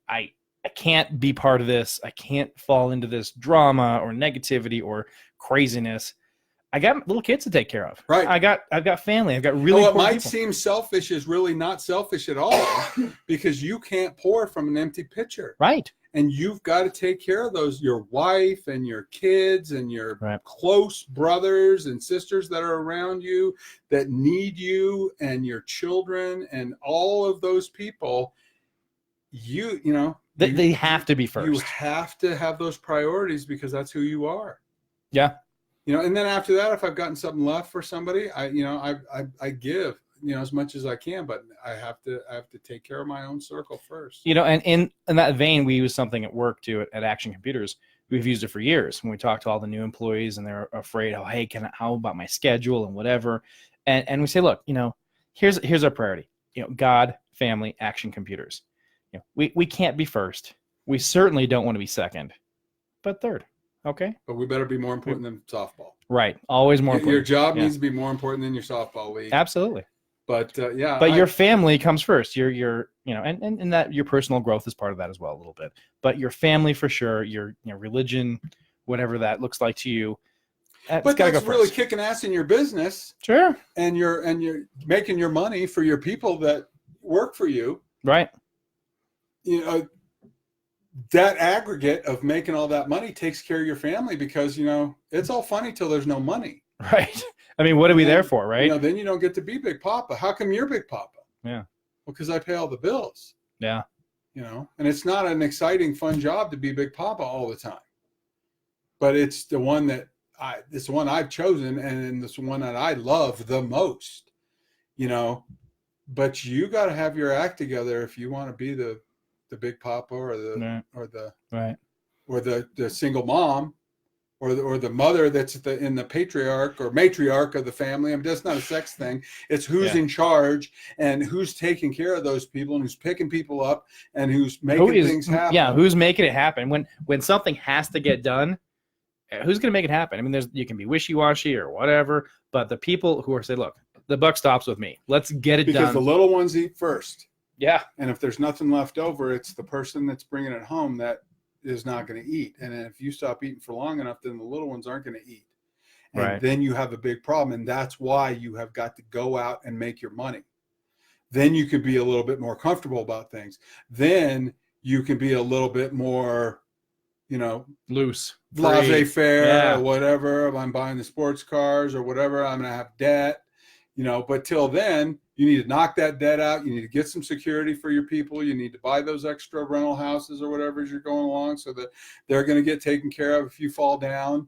can't be part of this. I can't fall into this drama or negativity or craziness. I got little kids to take care of. Right. I've got family. I've got really what important might people. seem selfish is really not selfish at all because you can't pour from an empty pitcher. Right. And you've got to take care of those, your wife and your kids and your Right. close brothers and sisters that are around you that need you, and your children and all of those people. You know, They have to be first. You have to have those priorities because that's who you are. Yeah. You know, and then after that, if I've gotten something left for somebody, I give, as much as I can, but I have to take care of my own circle first. And in that vein, we use something at work too at Action Computers. We've used it for years when we talk to all the new employees and they're afraid, oh, hey, how about my schedule and whatever. And we say, look, here's our priority, God, family, Action Computers. We can't be first. We certainly don't want to be second, but third. Okay. But we better be more important than softball. Right. Always more important. Your job needs to be more important than your softball league. Absolutely. But yeah. But your family comes first. Your and that your personal growth is part of that as well a little bit. But your family for sure, your religion, whatever that looks like to you. But that's really kicking ass in your business. Sure. And you're making your money for your people that work for you. Right. That aggregate of making all that money takes care of your family because, it's all funny till there's no money. Right. I mean, what are we there for, right? Then you don't get to be Big Papa. How come you're Big Papa? Yeah. Well, because I pay all the bills. Yeah. And it's not an exciting, fun job to be Big Papa all the time. But it's the one it's the one I've chosen, and it's the one that I love the most. But you got to have your act together if you want to be the Big Papa or the single mom or the mother that's in the patriarch or matriarch of the family. I mean, that's not a sex thing. It's who's in charge and who's taking care of those people and who's picking people up and who's making things happen. Yeah, who's making it happen. When something has to get done, who's going to make it happen? I mean, you can be wishy-washy or whatever, but the people who are saying, look, the buck stops with me. Let's get it done. Because the little ones eat first. Yeah. And if there's nothing left over, it's the person that's bringing it home that is not going to eat. And if you stop eating for long enough, then the little ones aren't going to eat. And then you have a big problem. And that's why you have got to go out and make your money. Then you can be a little bit more comfortable about things. Then you can be a little bit more, loose, laissez-faire or whatever. I'm buying the sports cars or whatever. I'm going to have debt, but till then, you need to knock that debt out. You need to get some security for your people. You need to buy those extra rental houses or whatever as you're going along so that they're going to get taken care of if you fall down.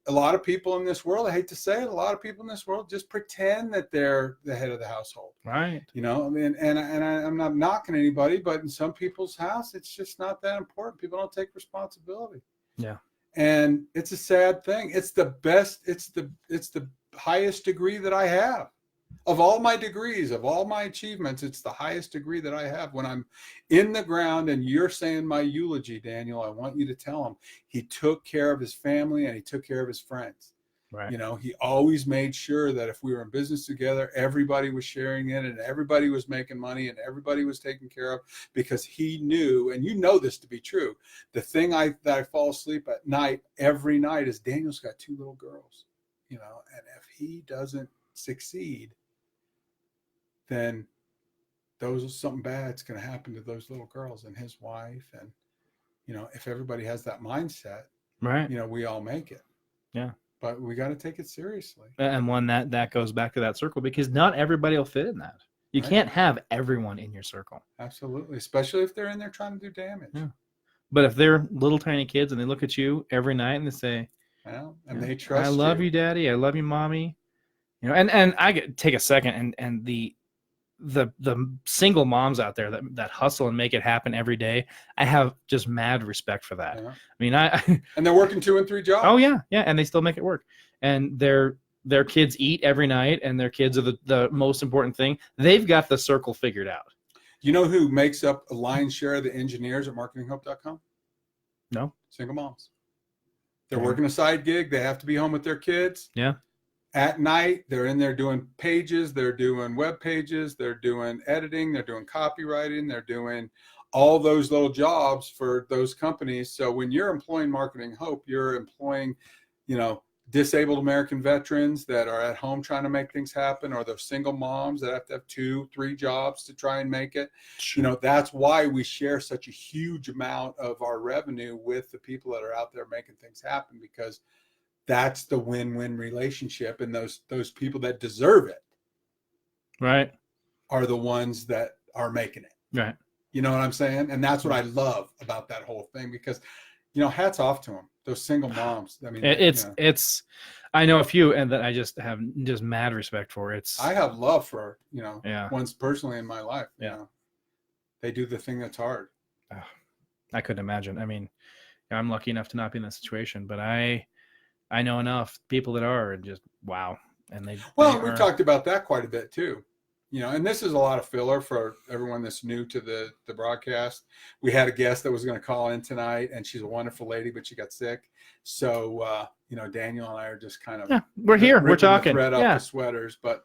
A lot of people in this world, I hate to say it, a lot of people in this world just pretend that they're the head of the household. Right. I mean, and I'm not knocking anybody, but in some people's house, it's just not that important. People don't take responsibility. Yeah. And it's a sad thing. It's the best. It's the highest degree that I have. Of all my degrees, of all my achievements, it's the highest degree that I have. When I'm in the ground and you're saying my eulogy, Daniel, I want you to tell him he took care of his family and he took care of his friends. Right. He always made sure that if we were in business together, everybody was sharing it and everybody was making money and everybody was taken care of because he knew, and this to be true, the thing that I fall asleep at night every night is Daniel's got 2 little girls, and if he doesn't succeed, then something bad's going to happen to those little girls and his wife. And, if everybody has that mindset, right, we all make it. Yeah. But we got to take it seriously. And one that goes back to that circle because not everybody will fit in that. You can't have everyone in your circle. Absolutely. Especially if they're in there trying to do damage. Yeah. But if they're little tiny kids and they look at you every night and they say, they trust I love you, Daddy. I love you, Mommy. And I take a second and the the single moms out there that hustle and make it happen every day, I have just mad respect for that. Yeah. I mean, I and they're working 2 and 3 jobs. Oh yeah, and they still make it work. And their kids eat every night, and their kids are the most important thing. They've got the circle figured out. You know who makes up a lion's share of the engineers at marketinghope.com? No. Single moms. They're working a side gig. They have to be home with their kids. Yeah. At night, they're in there doing pages. They're doing web pages. They're doing editing. They're doing copywriting. They're doing all those little jobs for those companies. So when you're employing Marketing Hope, you're employing, disabled American veterans that are at home trying to make things happen, or those single moms that have to have 2, 3 jobs to try and make it. Sure. That's why we share such a huge amount of our revenue with the people that are out there making things happen, because that's the win-win relationship. And those people that deserve it, right, are the ones that are making it. Right. You know what I'm saying? And that's what I love about that whole thing, because hats off to them, those single moms. I mean, it's I know a few, and that I just have just mad respect for. I have love for Yeah. ones personally in my life. Yeah. They do the thing that's hard. I couldn't imagine. I mean, I'm lucky enough to not be in that situation, but I know enough people that are, and just wow. And we've talked about that quite a bit too. And this is a lot of filler for everyone that's new to the broadcast. We had a guest that was going to call in tonight, and she's a wonderful lady, but she got sick. So, Daniel and I are just kind of, we're here, we're talking, thread off the sweaters. But,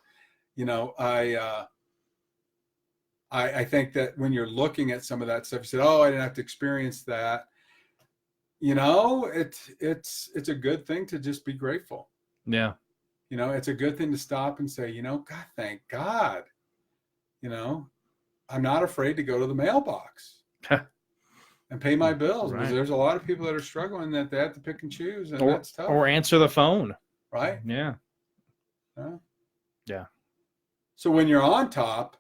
I think that when you're looking at some of that stuff, you said, "Oh, I didn't have to experience that." It's a good thing to just be grateful. Yeah. It's a good thing to stop and say, God, thank God. I'm not afraid to go to the mailbox and pay my bills, because there's a lot of people that are struggling that they have to pick and choose, and that's tough. Or answer the phone. Right? Yeah. Yeah. So when you're on top,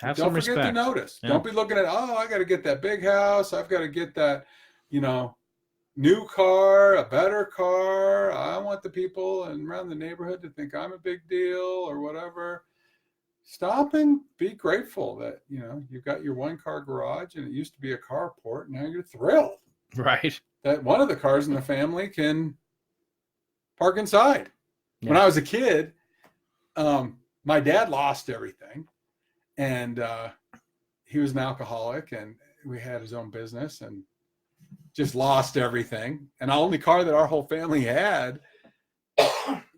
don't forget respect. to notice. Yeah. Don't be looking at, I got to get that big house. I've got to get that, new car, a better car. I want the people around the neighborhood to think I'm a big deal or whatever. Stop and be grateful that, you've got your 1-car garage, and it used to be a carport. Now you're thrilled. Right. That one of the cars in the family can park inside. Yeah. When I was a kid, my dad lost everything, and he was an alcoholic, and we had his own business, and just lost everything. And the only car that our whole family had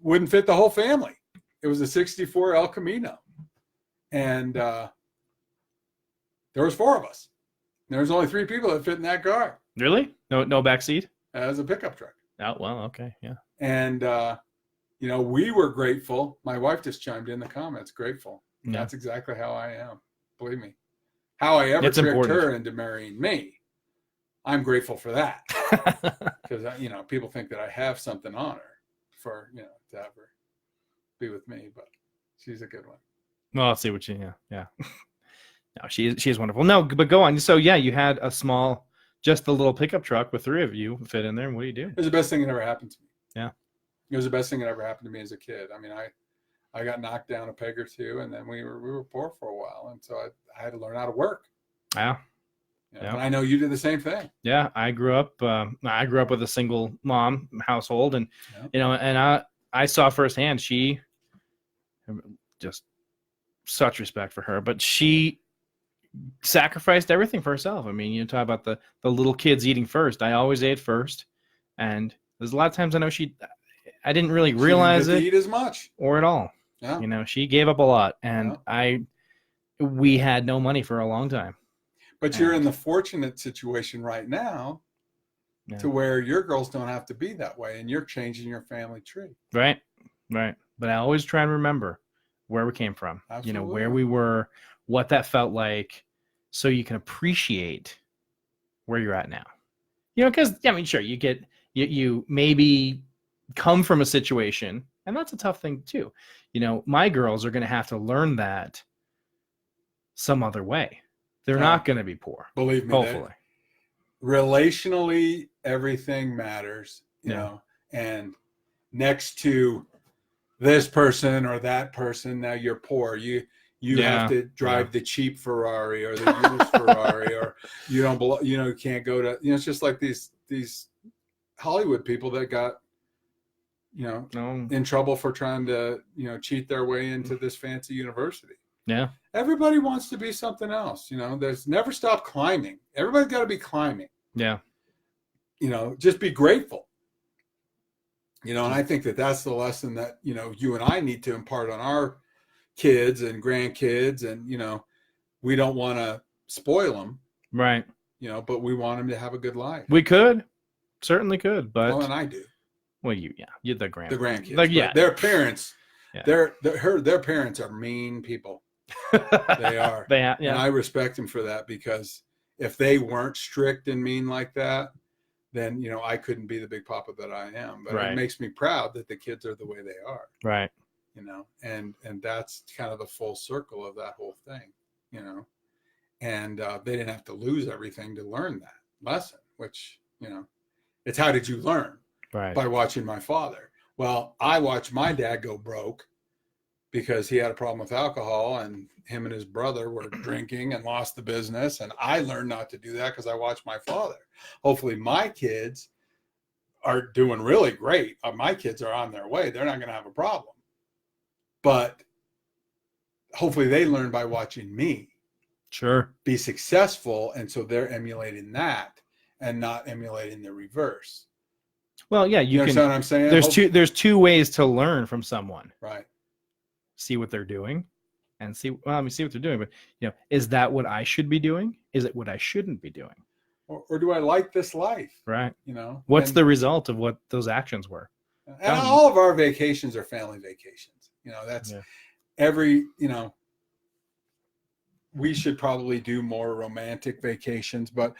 wouldn't fit the whole family. It was a 64 El Camino. And there was 4 of us. And there was only 3 people that fit in that car. Really? No back seat? As a pickup truck. Oh, well, okay. Yeah. And, we were grateful. My wife just chimed in the comments, grateful. Yeah. That's exactly how I am. Believe me. How I ever tricked her into marrying me, I'm grateful for that. Because, people think that I have something on her for, to have her be with me. But she's a good one. Well, I'll see what yeah. No, she is wonderful. No, but go on. So, yeah, you had just a little pickup truck with 3 of you fit in there. And what do you do? It was the best thing that ever happened to me. Yeah. It was the best thing that ever happened to me as a kid. I mean, I got knocked down a peg or 2, and then we were poor for a while. And so I had to learn how to work. Yeah. And I know you did the same thing. Yeah. I grew up with a single mom household, and, and I saw firsthand, she just such respect for her, but she sacrificed everything for herself. I mean, you talk about the little kids eating first. I always ate first, and there's a lot of times I know I didn't really realize it eat as much or at all. Yeah. She gave up a lot, and we had no money for a long time. But you're in the fortunate situation right now to where your girls don't have to be that way, and you're changing your family tree. Right. But I always try and remember where we came from, Absolutely. Where we were, what that felt like, so you can appreciate where you're at now. Because, sure, you maybe come from a situation, and that's a tough thing too. My girls are going to have to learn that some other way. They're not going to be poor. Believe me. Hopefully. Relationally, everything matters, and next to this person or that person, now you're poor. You have to drive the cheap Ferrari or the used Ferrari, or you don't belong, you can't go to, it's just like these Hollywood people that got, in trouble for trying to, cheat their way into this fancy university. Yeah. Everybody wants to be something else. There's never stop climbing. Everybody's got to be climbing. Yeah. Just be grateful. And I think that that's the lesson that, you and I need to impart on our kids and grandkids. And, we don't want to spoil them. Right. But we want them to have a good life. We could. Certainly could. But. Well, and I do. Well, you're the grandkids. Like, yeah. Their parents, their parents are mean people. They are. And I respect them for that, because if they weren't strict and mean like that, then, I couldn't be the big papa that I am. But It makes me proud that the kids are the way they are. Right. And that's kind of the full circle of that whole thing, and they didn't have to lose everything to learn that lesson, which, it's how did you learn? Right. By watching my father. Well, I watched my dad go broke because he had a problem with alcohol, and him and his brother were drinking and lost the business. And I learned not to do that because I watched my father. Hopefully my kids are doing really great. My kids are on their way. They're not going to have a problem. But hopefully they learn by watching me. Sure. Be successful. And so they're emulating that and not emulating the reverse. Well, yeah, you understand what I'm saying? There's two ways to learn from someone. Right. See what they're doing, and see what they're doing. But is that what I should be doing? Is it what I shouldn't be doing? Or do I like this life? Right. What's the result of what those actions were? And all of our vacations are family vacations. That's every. We should probably do more romantic vacations, but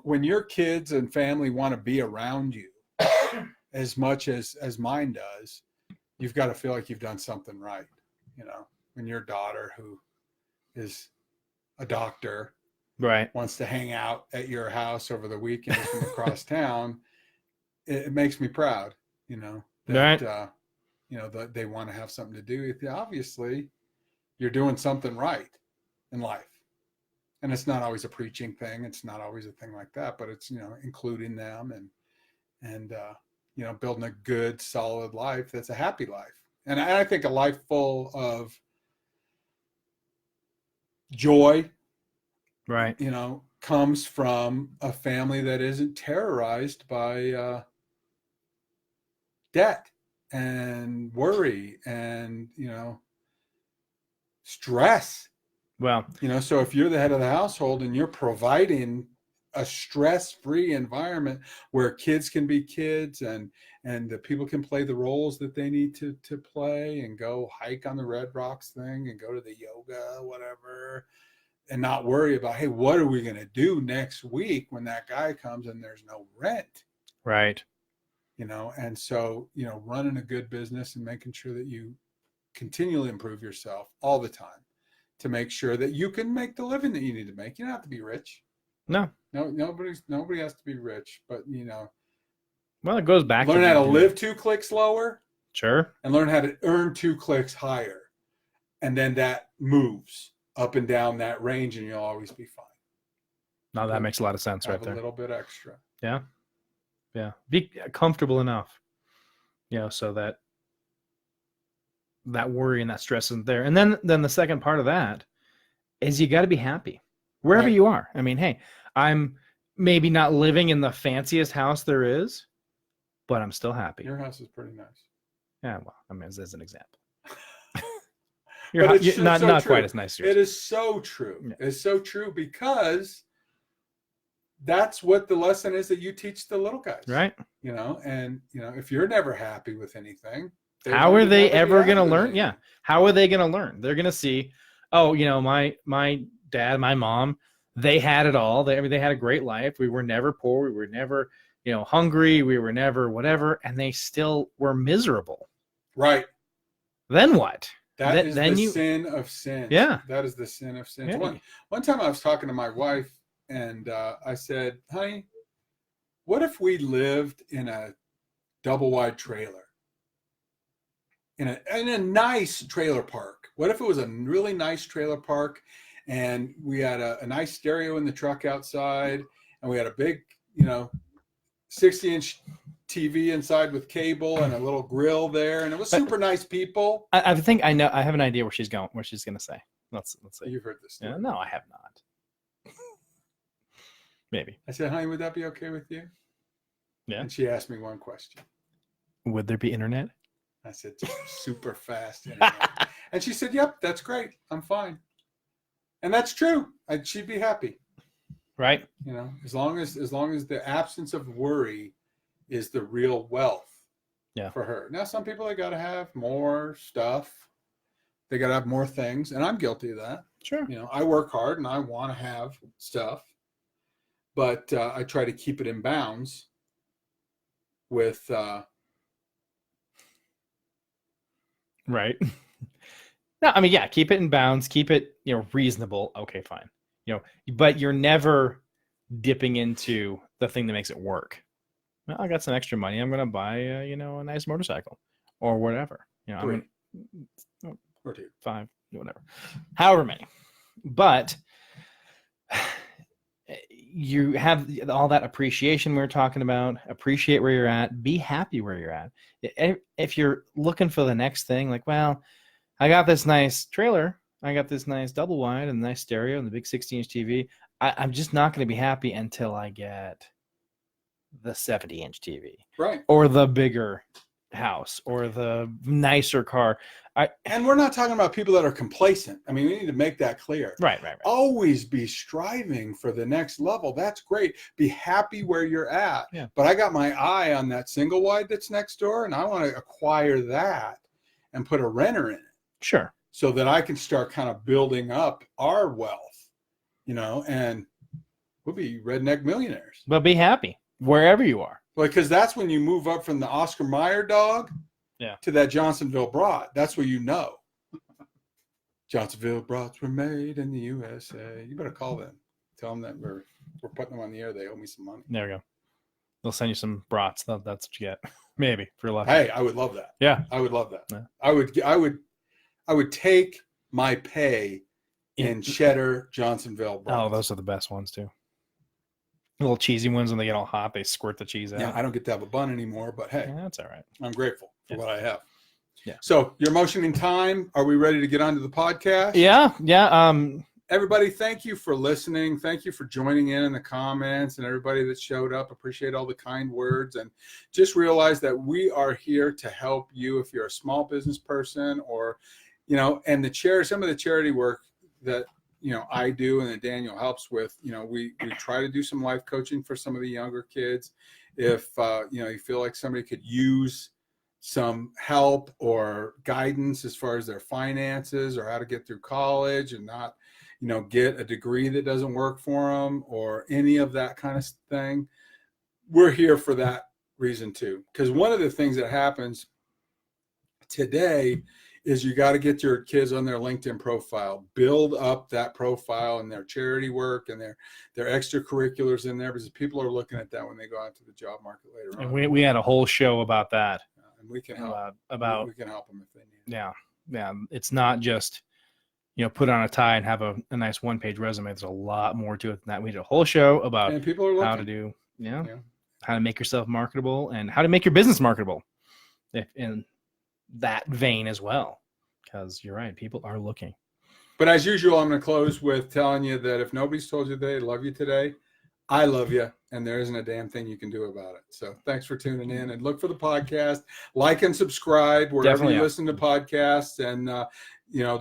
when your kids and family want to be around you as much as mine does, you've got to feel like you've done something right. When your daughter, who is a doctor, right, wants to hang out at your house over the weekend from across town, it makes me proud, that, that they want to have something to do. Obviously, you're doing something right in life. And it's not always a preaching thing. It's not always a thing like that, but it's, including them and building a good, solid life that's a happy life. And I think a life full of joy, right, comes from a family that isn't terrorized by debt and worry and, stress. Well, so if you're the head of the household and you're providing a stress-free environment where kids can be kids and the people can play the roles that they need to play and go hike on the Red Rocks thing and go to the yoga, whatever, and not worry about, hey, what are we going to do next week when that guy comes and there's no rent? Right. And so, running a good business and making sure that you continually improve yourself all the time to make sure that you can make the living that you need to make. You don't have to be rich. No, nobody has to be rich, but well, it goes back learn how to live 2 clicks lower. Sure. And learn how to earn 2 clicks higher. And then that moves up and down that range and you'll always be fine. Now that makes a lot of sense right there. A little bit extra. Yeah. Yeah. Be comfortable enough, so that worry and that stress isn't there. And then the second part of that is you got to be happy wherever you are. I mean, hey, I'm maybe not living in the fanciest house there is, but I'm still happy. Your house is pretty nice. Yeah, well, I mean, as an example. It's not quite as nice. It is so true. Yeah. It's so true because that's what the lesson is that you teach the little guys. Right. And if you're never happy with anything, how are they ever going to learn? Yeah. How are they going to learn? They're going to see, oh, my dad, my mom, they had it all. They had a great life. We were never poor. We were never, hungry. We were never whatever. And they still were miserable. Right. Then what? That is the sin of sins. Yeah. That is the sin of sins. Yeah. One time I was talking to my wife and I said, honey, what if we lived in a double wide trailer? in a nice trailer park. What if it was a really nice trailer park and we had a nice stereo in the truck outside and we had a big, 60-inch TV inside with cable and a little grill there, and it was super nice people. I think I know. I have an idea where she's going. What she's going to say. Let's see. You've heard this. Yeah, no, I have not. Maybe. I said, honey, would that be okay with you? Yeah. And she asked me one question. Would there be internet? I said, super fast internet. And she said, yep, that's great. I'm fine. And that's true. She'd be happy. Right. As long as the absence of worry is the real wealth for her. Now, some people, they got to have more stuff. They got to have more things. And I'm guilty of that. Sure. I work hard and I want to have stuff, but I try to keep it in bounds with, right. No, I mean, yeah, keep it in bounds, keep it, reasonable. Okay, fine. But you're never dipping into the thing that makes it work. Well, I got some extra money. I'm going to buy, a nice motorcycle or whatever. I'm going or two, 5, whatever, however many. But you have all that appreciation we were talking about. Appreciate where you're at. Be happy where you're at. If you're looking for the next thing, like, well, I got this nice trailer. I got this nice double wide and nice stereo and the big 60-inch TV. I'm just not going to be happy until I get the 70-inch TV. Right. Or the bigger house or the nicer car. And we're not talking about people that are complacent. I mean, we need to make that clear. Right. Always be striving for the next level. That's great. Be happy where you're at. Yeah. But I got my eye on that single wide that's next door, and I want to acquire that and put a renter in it. Sure. So that I can start kind of building up our wealth, and we'll be redneck millionaires. But be happy wherever you are. Because that's when you move up from the Oscar Mayer dog to that Johnsonville brat. That's where Johnsonville brats were made in the USA. You better call them. Tell them that we're putting them on the air. They owe me some money. There we go. They'll send you some brats. That's what you get. Maybe for luck. Hey, I would love that. Yeah. I would love that. Yeah. I would take my pay in cheddar Johnsonville brats. Oh, those are the best ones too. The little cheesy ones, when they get all hot, they squirt the cheese out. Yeah, I don't get to have a bun anymore, but hey, that's all right. I'm grateful for what I have. Yeah. So your motion in time. Are we ready to get onto the podcast? Yeah. Everybody, thank you for listening. Thank you for joining in the comments and everybody that showed up. Appreciate all the kind words, and just realize that we are here to help you if you're a small business person or, and some of the charity work that I do and that Daniel helps with. We try to do some life coaching for some of the younger kids. If you feel like somebody could use some help or guidance as far as their finances or how to get through college and not, get a degree that doesn't work for them or any of that kind of thing, we're here for that reason too. Because one of the things that happens today is you got to get your kids on their LinkedIn profile, build up that profile and their charity work and their extracurriculars in there, because people are looking at that when they go out to the job market later on. And we had a whole show about that. And we can help. We can help them if they need it. Yeah. It's not just, put on a tie and have a nice one-page resume. There's a lot more to it than that. We did a whole show about how to do, how to make yourself marketable and how to make your business marketable. In that vein as well, because you're right, people are looking. But as usual, I'm going to close with telling you that if nobody's told you they love you today, I love you, and there isn't a damn thing you can do about it. So thanks for tuning in, and look for the podcast, like and subscribe wherever you listen to podcasts, and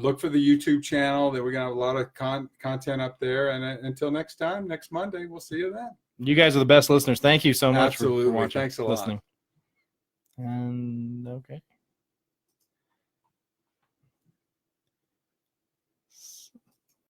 look for the YouTube channel. That we're going to have a lot of content up there. And until next time, next Monday, we'll see you then. You guys are the best listeners. Thank you so much for watching. Thanks a lot. Listening. And okay.